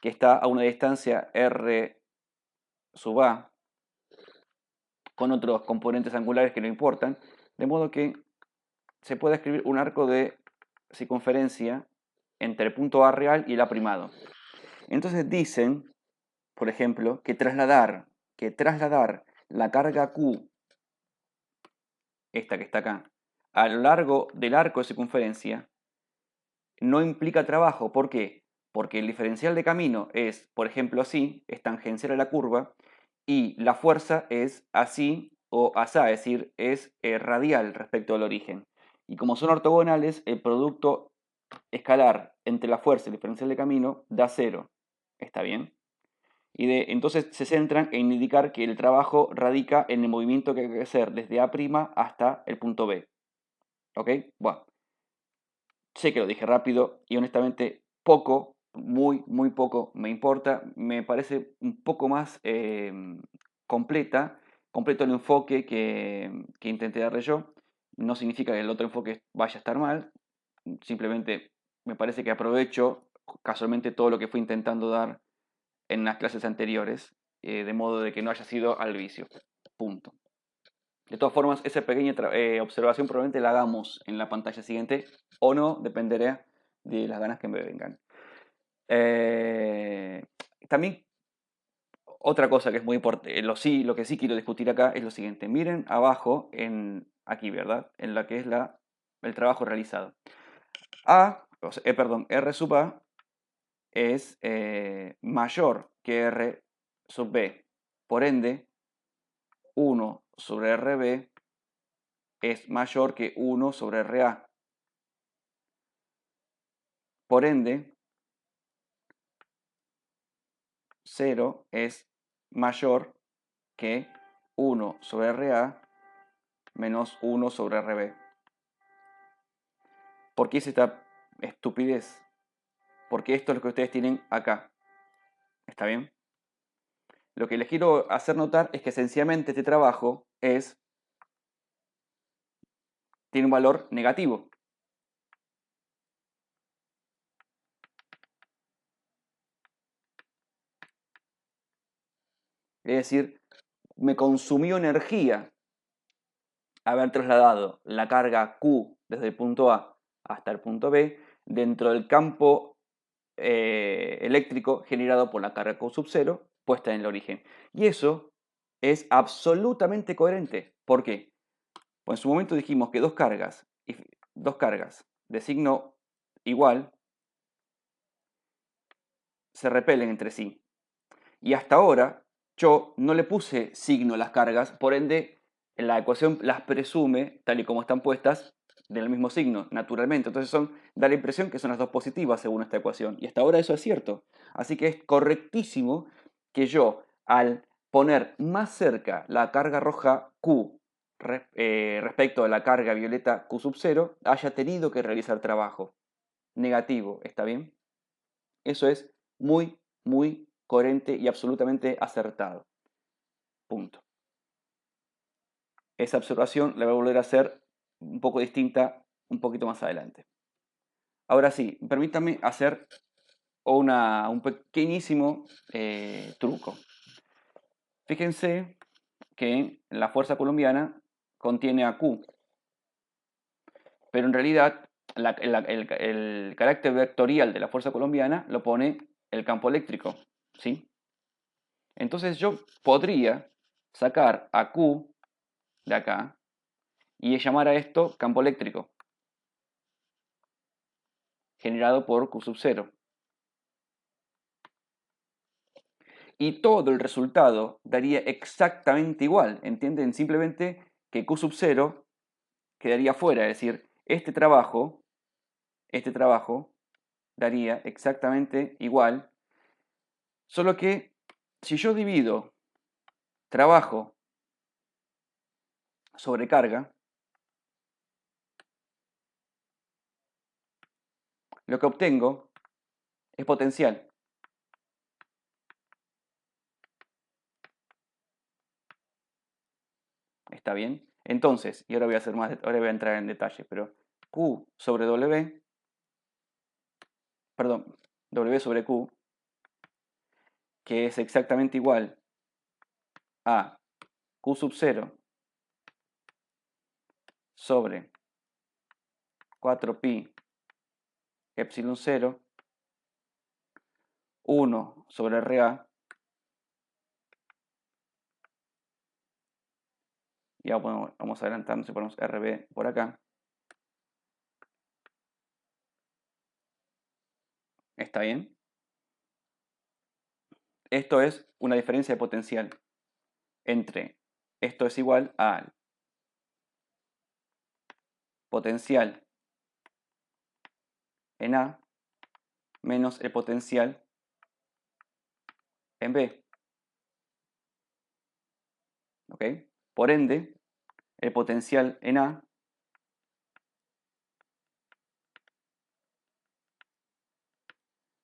que está a una distancia R sub A, con otros componentes angulares que no importan, de modo que se puede escribir un arco de circunferencia entre el punto A real y el A primado. Entonces dicen, por ejemplo, que trasladar la carga Q, esta que está acá, a lo largo del arco de circunferencia, no implica trabajo. ¿Por qué? Porque el diferencial de camino es, por ejemplo, así, es tangencial a la curva, y la fuerza es así o asá, es decir, es radial respecto al origen. Y como son ortogonales, el producto escalar entre la fuerza y el diferencial de camino da cero. ¿Está bien? Entonces se centran en indicar que el trabajo radica en el movimiento que hay que hacer desde A' hasta el punto B. ¿Ok? Bueno, sé que lo dije rápido y honestamente poco, muy poco me importa. Me parece un poco más completo el enfoque que intenté darle yo. No significa que el otro enfoque vaya a estar mal, simplemente me parece que aprovecho casualmente todo lo que fui intentando dar en las clases anteriores, de modo de que no haya sido al vicio. Punto. De todas formas, esa pequeña observación probablemente la hagamos en la pantalla siguiente o no, dependerá de las ganas que me vengan. También otra cosa que es muy importante, lo que sí quiero discutir acá es lo siguiente. Miren abajo, aquí, ¿verdad? En la que es el trabajo realizado. R sub A es mayor que R sub B. Por ende, 1 sobre RB es mayor que 1 sobre RA. Por ende, 0 es mayor que 1 sobre RA menos 1 sobre RB. ¿Por qué es esta estupidez? Porque esto es lo que ustedes tienen acá. ¿Está bien? Lo que les quiero hacer notar es que sencillamente este trabajo tiene un valor negativo. Es decir, me consumió energía haber trasladado la carga Q desde el punto A hasta el punto B dentro del campo eléctrico generado por la carga Q sub 0 puesta en el origen. Y eso es absolutamente coherente. ¿Por qué? Pues en su momento dijimos que dos cargas de signo igual se repelen entre sí. Y hasta ahora yo no le puse signo a las cargas, por ende la ecuación las presume, tal y como están puestas, del mismo signo, naturalmente. Entonces da la impresión que son las dos positivas según esta ecuación. Y hasta ahora eso es cierto. Así que es correctísimo que yo, al poner más cerca la carga roja Q respecto a la carga violeta Q sub 0, haya tenido que realizar trabajo negativo. ¿Está bien? Eso es muy coherente y absolutamente acertado. Punto. Esa observación la voy a volver a hacer un poco distinta un poquito más adelante. Ahora sí, permítanme hacer un pequeñísimo truco. Fíjense que la fuerza colombiana contiene a Q, pero en realidad el carácter vectorial de la fuerza colombiana lo pone el campo eléctrico, ¿sí? Entonces yo podría sacar a Q de acá y llamar a esto campo eléctrico generado por Q sub 0. Y todo el resultado daría exactamente igual, ¿entienden? Simplemente que Q sub 0 quedaría fuera, es decir, este trabajo daría exactamente igual, solo que si yo divido trabajo sobre carga, lo que obtengo es potencial. ¿Está bien? Entonces, y ahora voy a hacer más, ahora voy a entrar en detalle, pero Q sobre W, perdón, W sobre Q, que es exactamente igual a Q sub 0 sobre 4pi epsilon 0, 1 sobre RA, y vamos adelantando, si ponemos RB por acá. ¿Está bien? Esto es una diferencia de potencial entre, esto es igual al potencial en A menos el potencial en B. ¿Ok? Por ende, el potencial en A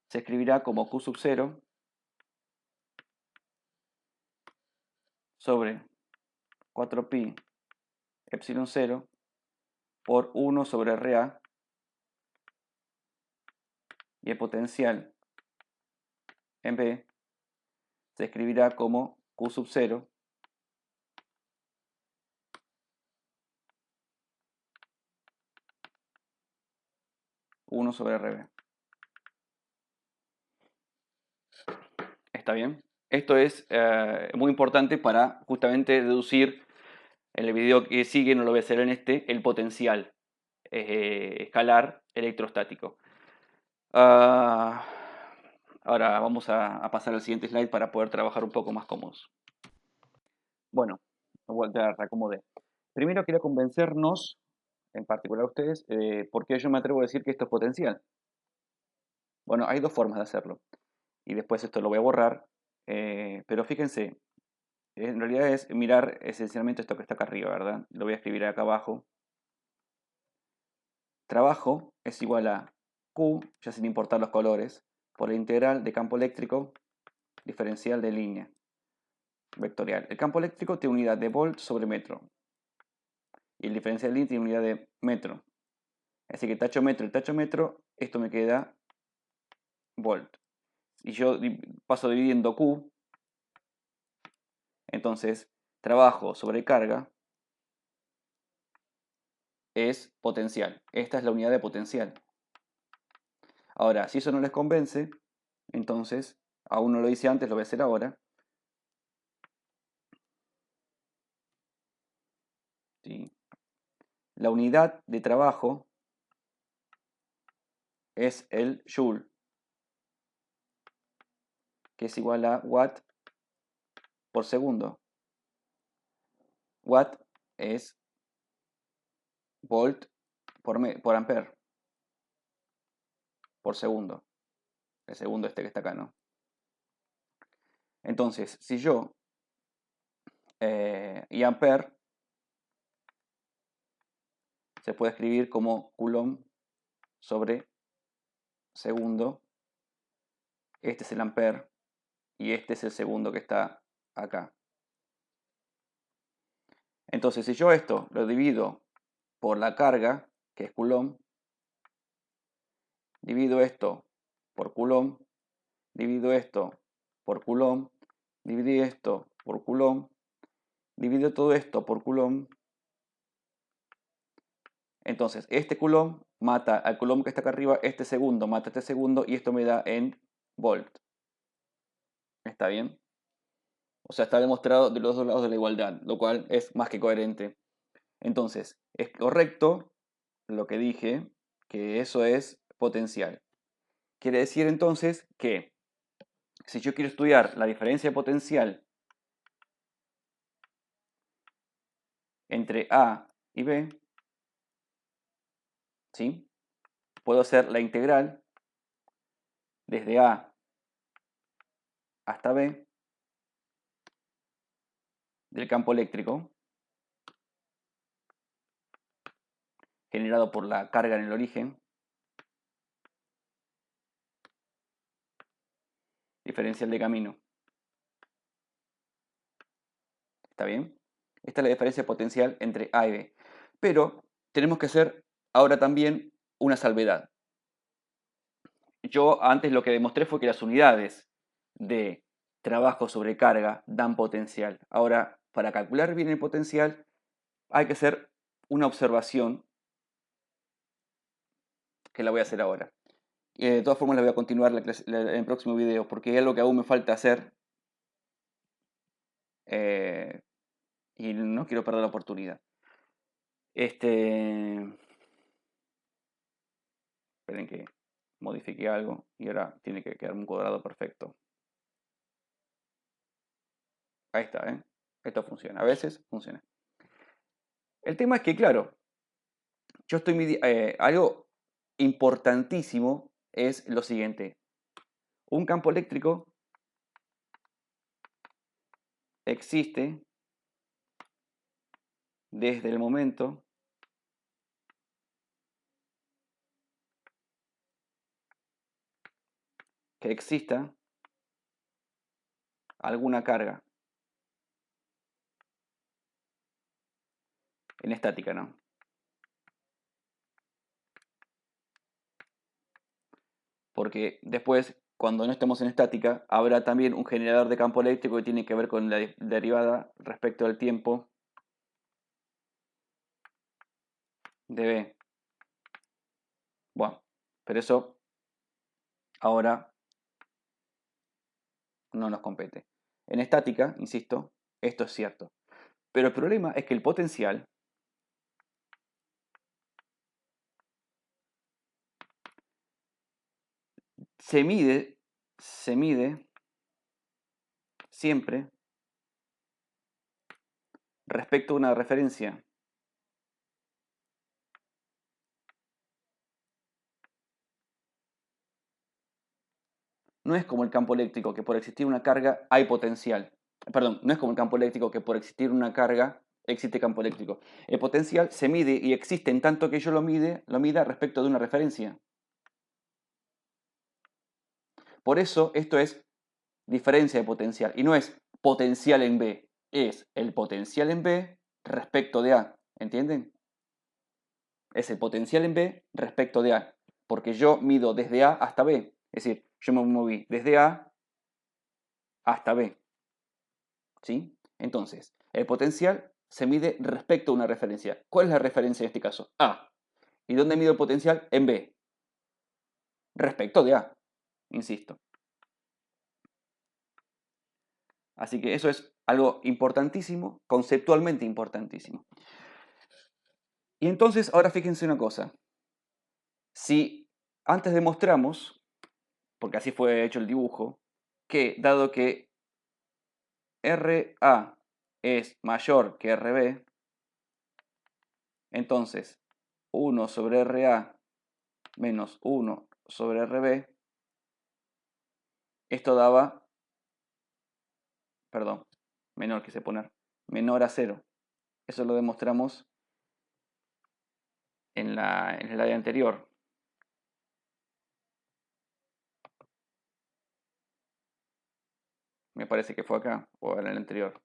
se escribirá como Q sub 0 sobre 4pi epsilon 0 por 1 sobre RA, y el potencial en B se escribirá como Q sub 0 1 sobre RB. ¿Está bien? Esto es muy importante para justamente deducir, en el video que sigue, no lo voy a hacer en este, el potencial escalar electrostático. Ahora vamos a pasar al siguiente slide para poder trabajar un poco más cómodos. Bueno, ya reacomodé. Primero quiero convencernos, en particular a ustedes, por qué yo me atrevo a decir que esto es potencial. Bueno, hay dos formas de hacerlo. Y después esto lo voy a borrar. Pero fíjense, en realidad es mirar esencialmente esto que está acá arriba, ¿verdad? Lo voy a escribir acá abajo. Trabajo es igual a Q, ya sin importar los colores, por la integral de campo eléctrico diferencial de línea vectorial. El campo eléctrico tiene unidad de volt sobre metro. Y el diferencial de línea tiene unidad de metro. Así que tacho metro y tacho metro, esto me queda volt. Y yo paso dividiendo Q, entonces trabajo sobre carga es potencial. Esta es la unidad de potencial. Ahora, si eso no les convence, entonces, aún no lo hice antes, lo voy a hacer ahora. ¿Sí? La unidad de trabajo es el joule, que es igual a watt por segundo. Watt es volt por ampere por segundo. El segundo este que está acá, ¿no? Entonces, si yo y ampere se puede escribir como coulomb sobre segundo. Este es el ampere y este es el segundo que está acá. Entonces, si yo esto lo divido por la carga, que es coulomb, divido esto por coulomb, divido esto por coulomb, divido esto por coulomb, divido todo esto por coulomb. Entonces, este coulomb mata al coulomb que está acá arriba, este segundo mata a este segundo, y esto me da en volt. ¿Está bien? O sea, está demostrado de los dos lados de la igualdad, lo cual es más que coherente. Entonces, es correcto lo que dije, que eso es potencial. Quiere decir entonces que si yo quiero estudiar la diferencia potencial entre A y B, ¿sí? Puedo hacer la integral desde A hasta B del campo eléctrico generado por la carga en el origen, diferencial de camino. ¿Está bien? Esta es la diferencia potencial entre A y B. Pero tenemos que hacer ahora también una salvedad. Yo antes lo que demostré fue que las unidades de trabajo sobre carga dan potencial. Ahora para calcular bien el potencial hay que hacer una observación que la voy a hacer ahora. De todas formas la voy a continuar en el próximo video porque es algo que aún me falta hacer y no quiero perder la oportunidad. Esperen que modifique algo y ahora tiene que quedar un cuadrado perfecto. Ahí está, ¿eh? Esto funciona, a veces funciona. El tema es que, claro, yo estoy midiendo, algo importantísimo es lo siguiente. Un campo eléctrico existe desde el momento que exista alguna carga. En estática, ¿no? Porque después, cuando no estemos en estática, habrá también un generador de campo eléctrico que tiene que ver con la derivada respecto al tiempo de B. Bueno, pero eso ahora no nos compete. En estática, insisto, esto es cierto. Pero el problema es que el potencial se mide siempre respecto a una referencia. No es como el campo eléctrico, que por existir una carga hay potencial. Perdón, no es como el campo eléctrico, que por existir una carga existe campo eléctrico. El potencial se mide y existe en tanto que yo lo mida respecto de una referencia. Por eso esto es diferencia de potencial y no es potencial en B, es el potencial en B respecto de A. ¿Entienden? Es el potencial en B respecto de A, porque yo mido desde A hasta B. Es decir, yo me moví desde A hasta B. ¿Sí? Entonces, el potencial se mide respecto a una referencia. ¿Cuál es la referencia en este caso? A. ¿Y dónde mido el potencial? En B. Respecto de A, insisto. Así que eso es algo importantísimo, conceptualmente importantísimo. Y entonces, ahora fíjense una cosa. Si antes demostramos, porque así fue hecho el dibujo, que dado que RA es mayor que RB, entonces 1 sobre RA menos 1 sobre RB, esto daba, perdón, menor quise poner, menor a 0. Eso lo demostramos en el área anterior. Me parece que fue acá, o en el anterior.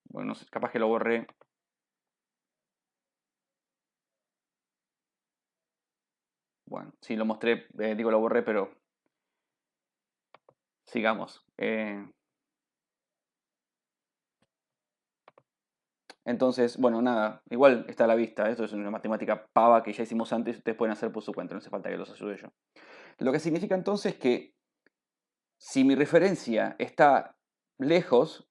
Bueno, no sé, capaz que lo borré. Bueno, sí lo mostré, digo lo borré, pero sigamos. Entonces, bueno, nada, igual está a la vista. Esto es una matemática pava que ya hicimos antes, ustedes pueden hacer por su cuenta, no hace falta que los ayude yo. Lo que significa entonces que si mi referencia está lejos,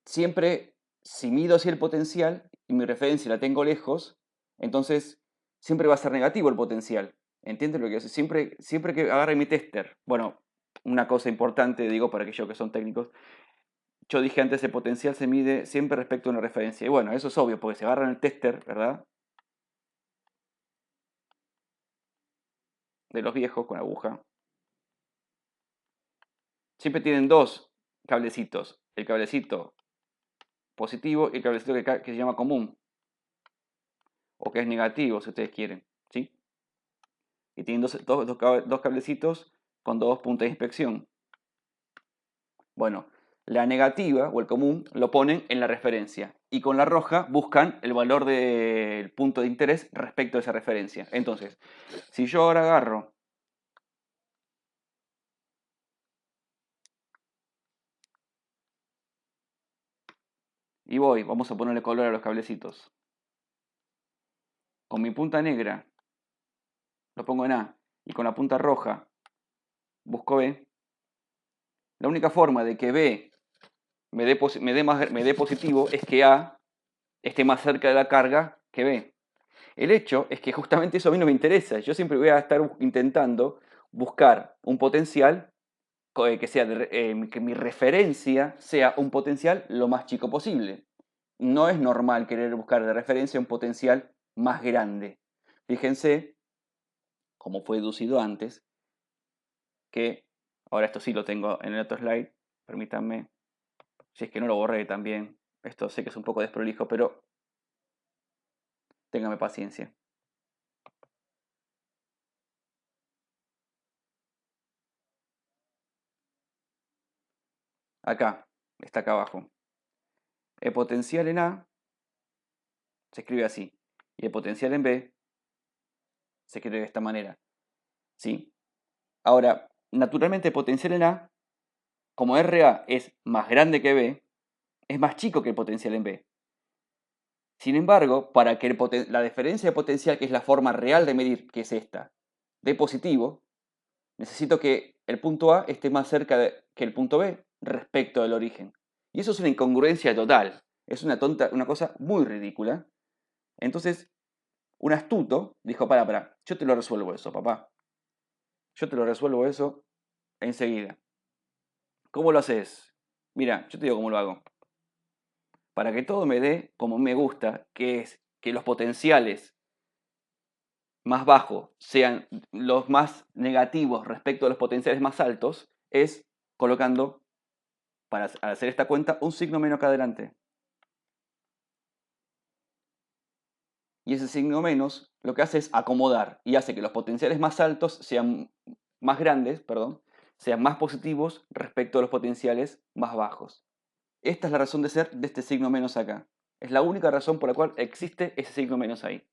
siempre, si mido así el potencial y mi referencia la tengo lejos, entonces siempre va a ser negativo el potencial. ¿Entiendes lo que hace? Siempre que agarre mi tester, bueno, una cosa importante, digo para aquellos que son técnicos, yo dije antes, el potencial se mide siempre respecto a una referencia. Y bueno, eso es obvio, porque se agarran el tester, ¿verdad? De los viejos con aguja. Siempre tienen dos cablecitos. El cablecito positivo y el cablecito que se llama común. O que es negativo, si ustedes quieren. ¿Sí? Y tienen dos cablecitos con dos puntos de inspección. Bueno, la negativa o el común lo ponen en la referencia. Y con la roja buscan el valor del punto de interés respecto a esa referencia. Entonces, si yo ahora agarro Y voy, vamos a ponerle color a los cablecitos. Con mi punta negra lo pongo en A y con la punta roja busco B. La única forma de que B me dé positivo es que A esté más cerca de la carga que B. El hecho es que justamente eso a mí no me interesa. Yo siempre voy a estar intentando buscar un potencial que que mi referencia sea un potencial lo más chico posible. No es normal querer buscar de referencia un potencial más grande. Fíjense, como fue deducido antes, que ahora esto sí lo tengo en el otro slide. Permítanme, si es que no lo borré también. Esto sé que es un poco desprolijo, pero téngame paciencia. Acá, está acá abajo. El potencial en A se escribe así. Y el potencial en B se escribe de esta manera. ¿Sí? Ahora, naturalmente el potencial en A, como RA es más grande que B, es más chico que el potencial en B. Sin embargo, para que la diferencia de potencial, que es la forma real de medir, que es esta, dé positivo, necesito que el punto A esté más cerca que el punto B respecto del origen. Y eso es una incongruencia total. Es una cosa muy ridícula. Entonces, un astuto dijo, para, yo te lo resuelvo eso, papá. Yo te lo resuelvo eso enseguida. ¿Cómo lo haces? Mira, yo te digo cómo lo hago. Para que todo me dé como me gusta, que es que los potenciales más bajos sean los más negativos respecto a los potenciales más altos, es colocando, para hacer esta cuenta, un signo menos acá adelante. Y ese signo menos lo que hace es acomodar y hace que los potenciales más altos sean más grandes, perdón, sean más positivos respecto a los potenciales más bajos. Esta es la razón de ser de este signo menos acá. Es la única razón por la cual existe ese signo menos ahí.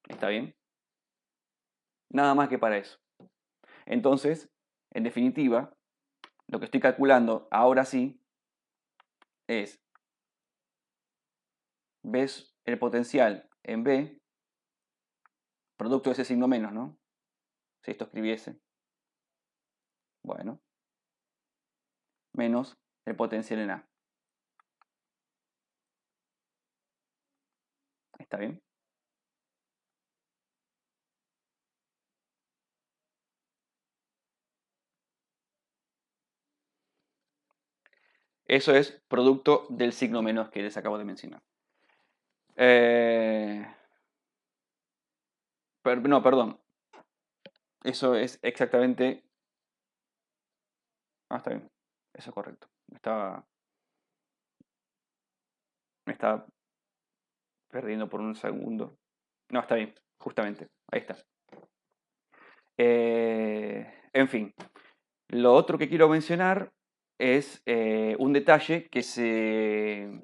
¿Está bien? Nada más que para eso. Entonces, en definitiva, lo que estoy calculando ahora sí es, ves el potencial en B, producto de ese signo menos, ¿no? Si esto escribiese, bueno, menos el potencial en A. ¿Está bien? Eso es producto del signo menos que les acabo de mencionar. Eh, no, perdón. Eso es exactamente... Ah, está bien. Eso es correcto. Me estaba perdiendo por un segundo. No, está bien. Justamente. Ahí está. En fin. Lo otro que quiero mencionar es un detalle que se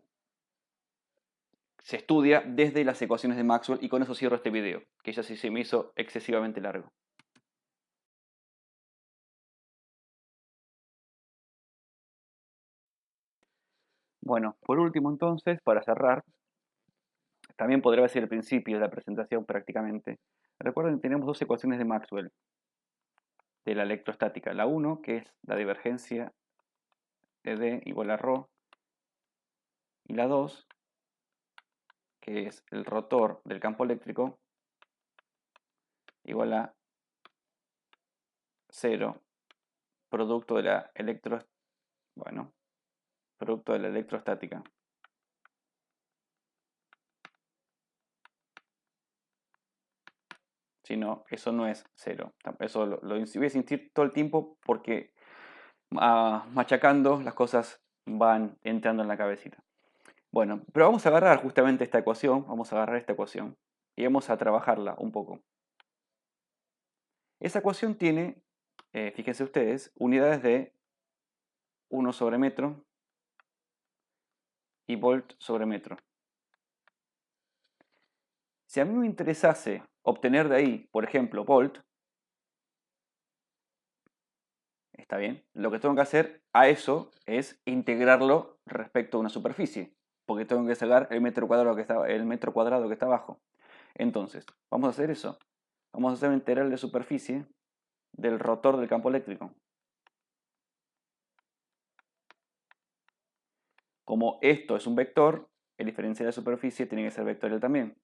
estudia desde las ecuaciones de Maxwell, y con eso cierro este video, que ya sí se me hizo excesivamente largo. Bueno, por último entonces, para cerrar, también podría ser el principio de la presentación prácticamente. Recuerden que tenemos dos ecuaciones de Maxwell de la electrostática. La 1, que es la divergencia de D igual a ρ, y la 2, que es el rotor del campo eléctrico igual a 0, producto de la producto de la electrostática. Si no, eso no es 0. Eso lo voy a insistir todo el tiempo porque machacando las cosas van entrando en la cabecita. Bueno, pero vamos a agarrar justamente esta ecuación, vamos a agarrar esta ecuación y vamos a trabajarla un poco. Esa ecuación tiene, fíjense ustedes, unidades de 1 sobre metro y volt sobre metro. Si a mí me interesase obtener de ahí, por ejemplo, volt, ¿está bien? Lo que tengo que hacer a eso es integrarlo respecto a una superficie. porque tengo que sacar el metro cuadrado que está abajo. Entonces, vamos a hacer eso. Vamos a hacer una integral de superficie del rotor del campo eléctrico. Como esto es un vector, el diferencial de superficie tiene que ser vectorial también.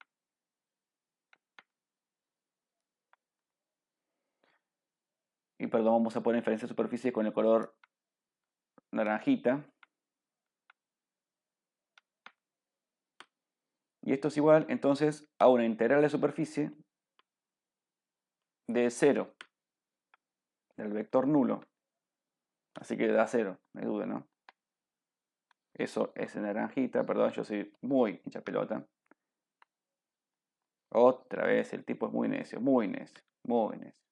Y perdón, vamos a poner diferencia de superficie con el color naranjita. Y esto es igual, entonces, a una integral de superficie de 0, del vector nulo. Así que da 0, no hay duda, ¿no? Eso es en naranjita, perdón, yo soy muy hincha pelota. Otra vez, el tipo es muy necio, muy necio, muy necio.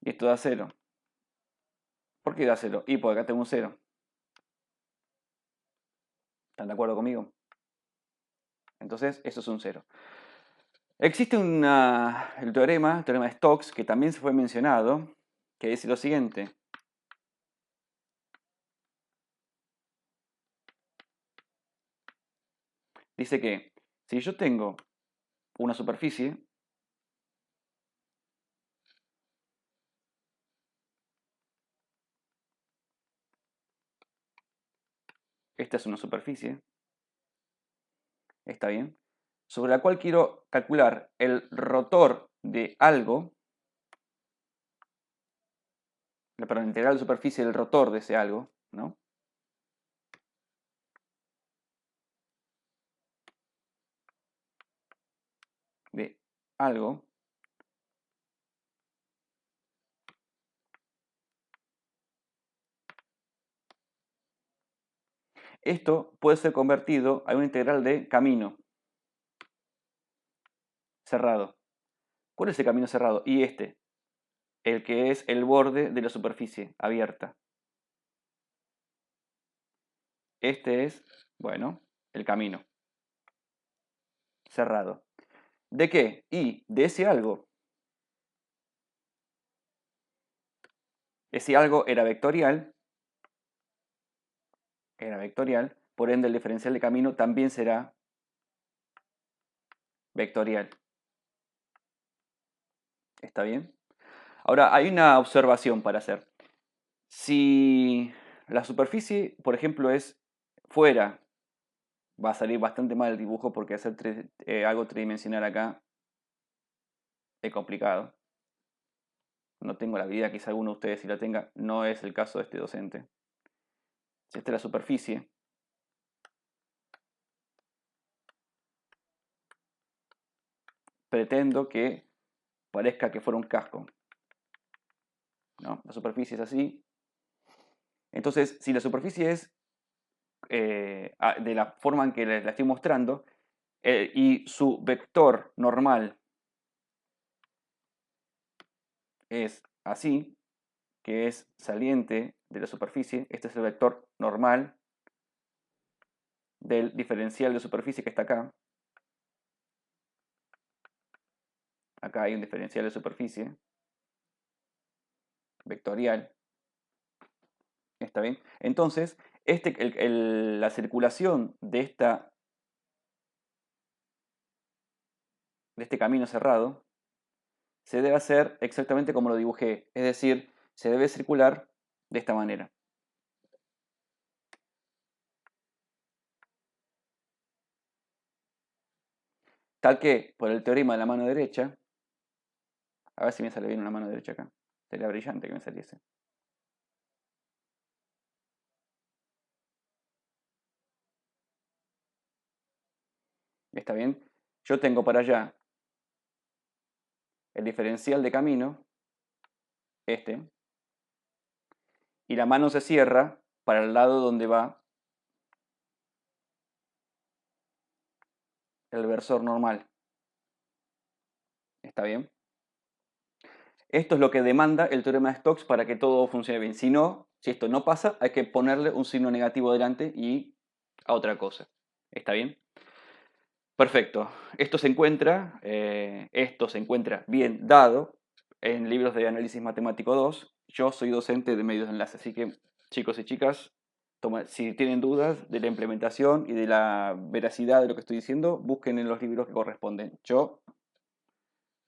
Y esto da 0. ¿Por qué da 0? Y porque acá tengo un 0. ¿Están de acuerdo conmigo? Entonces, eso es un 0. Existe el teorema de Stokes, que también se fue mencionado, que dice lo siguiente. Dice que si yo tengo una superficie, esta es una superficie, está bien, sobre la cual quiero calcular el rotor de algo, perdón, integral de superficie del rotor de ese algo, ¿no? De algo. Esto puede ser convertido a una integral de camino cerrado. ¿Cuál es el camino cerrado? Y este, el que es el borde de la superficie abierta. Este es, bueno, el camino cerrado. ¿De qué? Y de ese algo. Ese algo era vectorial, por ende el diferencial de camino también será vectorial. ¿Está bien? Ahora, hay una observación para hacer. Si la superficie, por ejemplo, es fuera, va a salir bastante mal el dibujo porque hacer algo tridimensional acá es complicado. No tengo la habilidad, quizá alguno de ustedes sí la tenga, no es el caso de este docente. Si esta es la superficie, pretendo que parezca que fuera un casco, ¿no? La superficie es así. Entonces, si la superficie es de la forma en que la estoy mostrando y su vector normal es así, que es saliente de la superficie, este es el vector normal del diferencial de superficie que está acá. Acá hay un diferencial de superficie vectorial. ¿Está bien? Entonces, la circulación de este camino cerrado se debe hacer exactamente como lo dibujé, es decir, se debe circular de esta manera. Tal que, por el teorema de la mano derecha, a ver si me sale bien una mano derecha acá, sería brillante que me saliese. ¿Está bien? Yo tengo para allá el diferencial de camino, este, y la mano se cierra para el lado donde va el versor normal. ¿Está bien? Esto es lo que demanda el teorema de Stokes para que todo funcione bien. Si no, si esto no pasa, hay que ponerle un signo negativo delante y a otra cosa. ¿Está bien? Perfecto. Esto se encuentra bien dado en libros de análisis matemático 2. Yo soy docente de medios de enlace, así que chicos y chicas, si tienen dudas de la implementación y de la veracidad de lo que estoy diciendo, busquen en los libros que corresponden. Yo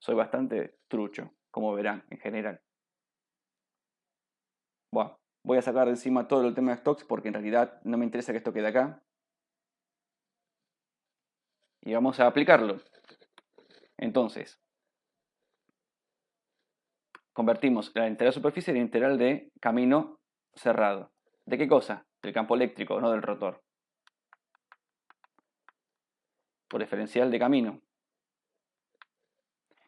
soy bastante trucho, como verán, en general. Bueno, voy a sacar de encima todo el tema de stocks porque en realidad no me interesa que esto quede acá. Y vamos a aplicarlo. Entonces, convertimos la integral de superficie en integral de camino cerrado. ¿De qué cosa? Del campo eléctrico, no del rotor. Por diferencial de camino.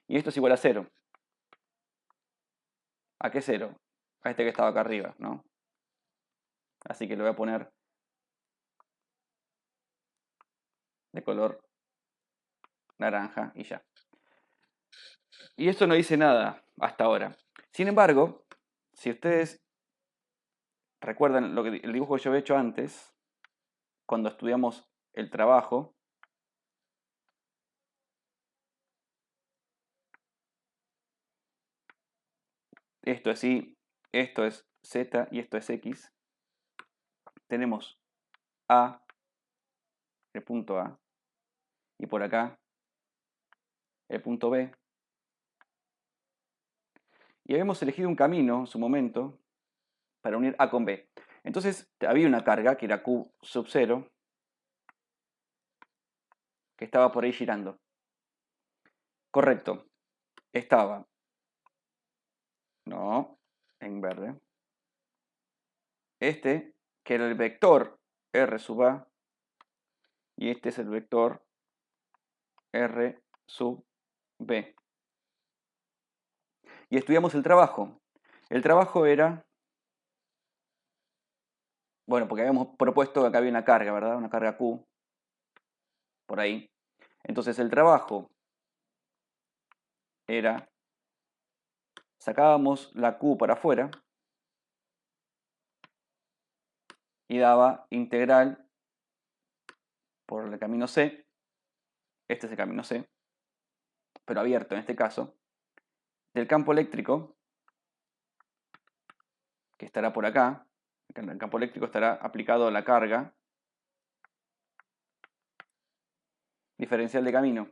Y esto es igual a 0. ¿A qué 0? A este que estaba acá arriba, ¿no? Así que lo voy a poner de color naranja y ya. Y esto no dice nada hasta ahora. Sin embargo, si ustedes recuerdan el dibujo que yo había hecho antes, cuando estudiamos el trabajo, esto es Y, esto es Z y esto es X, tenemos A, el punto A, y por acá el punto B. Y habíamos elegido un camino en su momento para unir A con B. Entonces había una carga que era Q sub 0 que estaba por ahí girando. Correcto. Estaba, no, en verde. Este, que era el vector R sub A, y este es el vector R sub B. Y estudiamos el trabajo. El trabajo era, bueno, porque habíamos propuesto que acá había una carga, ¿verdad? Una carga Q, por ahí. Entonces el trabajo era, sacábamos la Q para afuera y daba integral por el camino C, este es el camino C, pero abierto en este caso, del campo eléctrico, que estará por acá, en el campo eléctrico estará aplicado la carga diferencial de camino.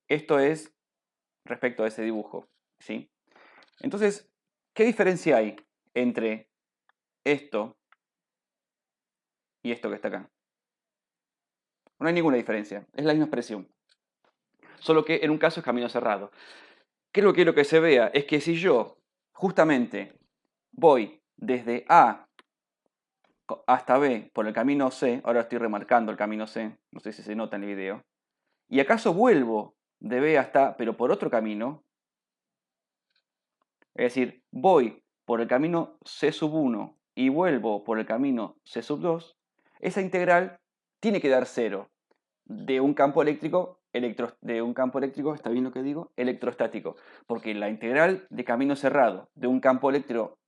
Esto es respecto a ese dibujo, ¿sí? Entonces, ¿qué diferencia hay entre esto y esto que está acá? No hay ninguna diferencia, es la misma expresión. Solo que en un caso es camino cerrado. ¿Qué es lo que quiero que se vea? Es que si yo justamente voy desde A hasta B por el camino C, ahora estoy remarcando el camino C, no sé si se nota en el video, y acaso vuelvo de B hasta A, pero por otro camino, es decir, voy por el camino C sub 1 y vuelvo por el camino C sub 2, esa integral tiene que dar 0 de un campo eléctrico, ¿está bien lo que digo? Electrostático, porque la integral de camino cerrado de un campo eléctrico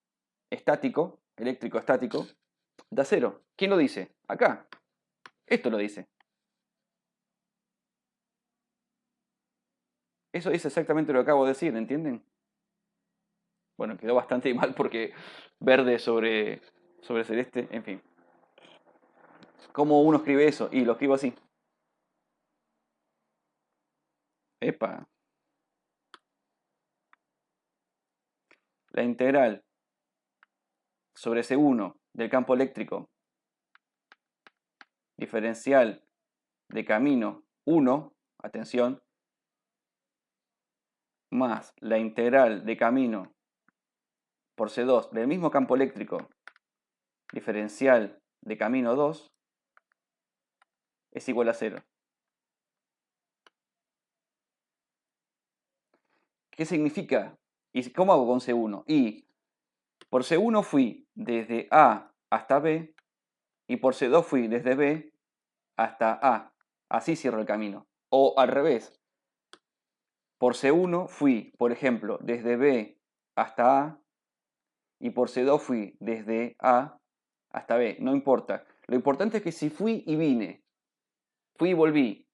estático, da 0. ¿Quién lo dice? Acá. Esto lo dice. Eso es exactamente lo que acabo de decir, ¿entienden? Bueno, quedó bastante mal porque verde sobre celeste, en fin. ¿Cómo uno escribe eso? Y lo escribo así. Epa. La integral sobre C1 del campo eléctrico diferencial de camino 1, atención, más la integral de camino por C2 del mismo campo eléctrico diferencial de camino 2 es igual a 0. ¿Qué significa? ¿Y cómo hago con C1? Y por C1 fui desde A hasta B y por C2 fui desde B hasta A. Así cierro el camino. O al revés. Por C1 fui, por ejemplo, desde B hasta A y por C2 fui desde A hasta B. No importa. Lo importante es que si fui y vine, fui y volví,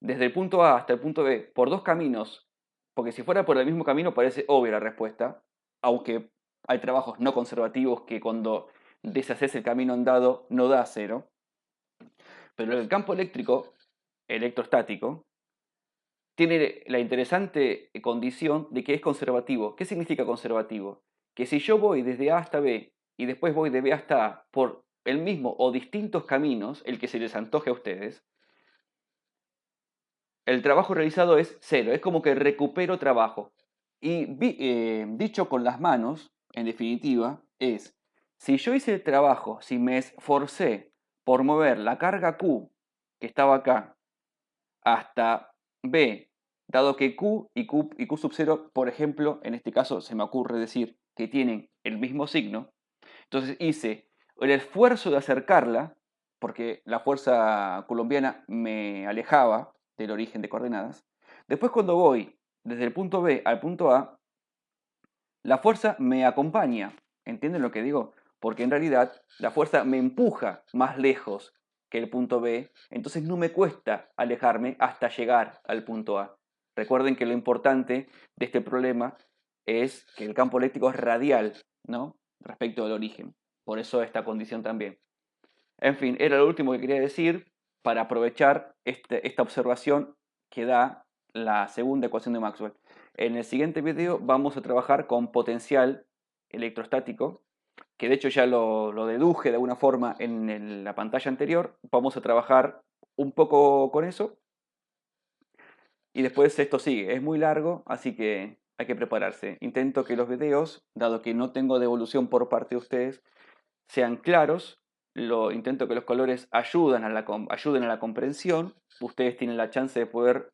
desde el punto A hasta el punto B, por dos caminos Porque si fuera por el mismo camino parece obvia la respuesta, aunque hay trabajos no conservativos que cuando deshaces el camino andado no da cero. Pero el campo eléctrico, electrostático, tiene la interesante condición de que es conservativo. ¿Qué significa conservativo? Que si yo voy desde A hasta B y después voy de B hasta A por el mismo o distintos caminos, el que se les antoje a ustedes, el trabajo realizado es cero, es como que recupero trabajo. Y dicho con las manos, en definitiva, es, si yo hice el trabajo, si me esforcé por mover la carga Q, que estaba acá, hasta B, dado que Q sub 0, por ejemplo, en este caso se me ocurre decir que tienen el mismo signo, entonces hice el esfuerzo de acercarla, porque la fuerza colombiana me alejaba del origen de coordenadas. Después cuando voy desde el punto B al punto A, la fuerza me acompaña. ¿Entienden lo que digo? Porque en realidad la fuerza me empuja más lejos que el punto B, entonces no me cuesta alejarme hasta llegar al punto A. Recuerden que lo importante de este problema es que el campo eléctrico es radial, ¿no? Respecto del origen. Por eso esta condición también. En fin, era lo último que quería decir para aprovechar esta observación que da la segunda ecuación de Maxwell. En el siguiente video vamos a trabajar con potencial electrostático, que de hecho ya lo deduje de alguna forma en la pantalla anterior. Vamos a trabajar un poco con eso y después esto sigue. Es muy largo, así que hay que prepararse. Intento que los videos, dado que no tengo devolución por parte de ustedes, sean claros. Intento que los colores ayuden a la comprensión. Ustedes tienen la chance de poder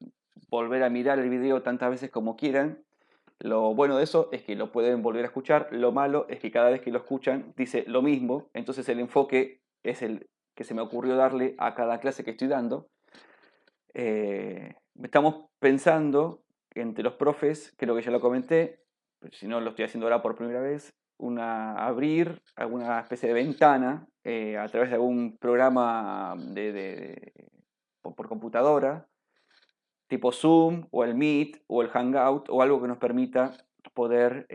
volver a mirar el video tantas veces como quieran. Lo bueno de eso es que lo pueden volver a escuchar. Lo malo es que cada vez que lo escuchan dice lo mismo. Entonces el enfoque es el que se me ocurrió darle a cada clase que estoy dando. Estamos pensando entre los profes, creo que ya lo comenté, pero si no lo estoy haciendo ahora por primera vez, abrir alguna especie de ventana a través de algún programa por computadora, tipo Zoom o el Meet o el Hangout o algo que nos permita poder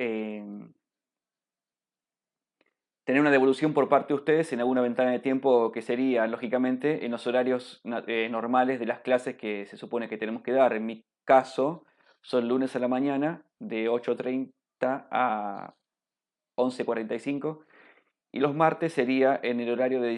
tener una devolución por parte de ustedes en alguna ventana de tiempo que sería, lógicamente, en los horarios normales de las clases que se supone que tenemos que dar. En mi caso, son lunes a la mañana de 8:30 a 11:45 y los martes sería en el horario de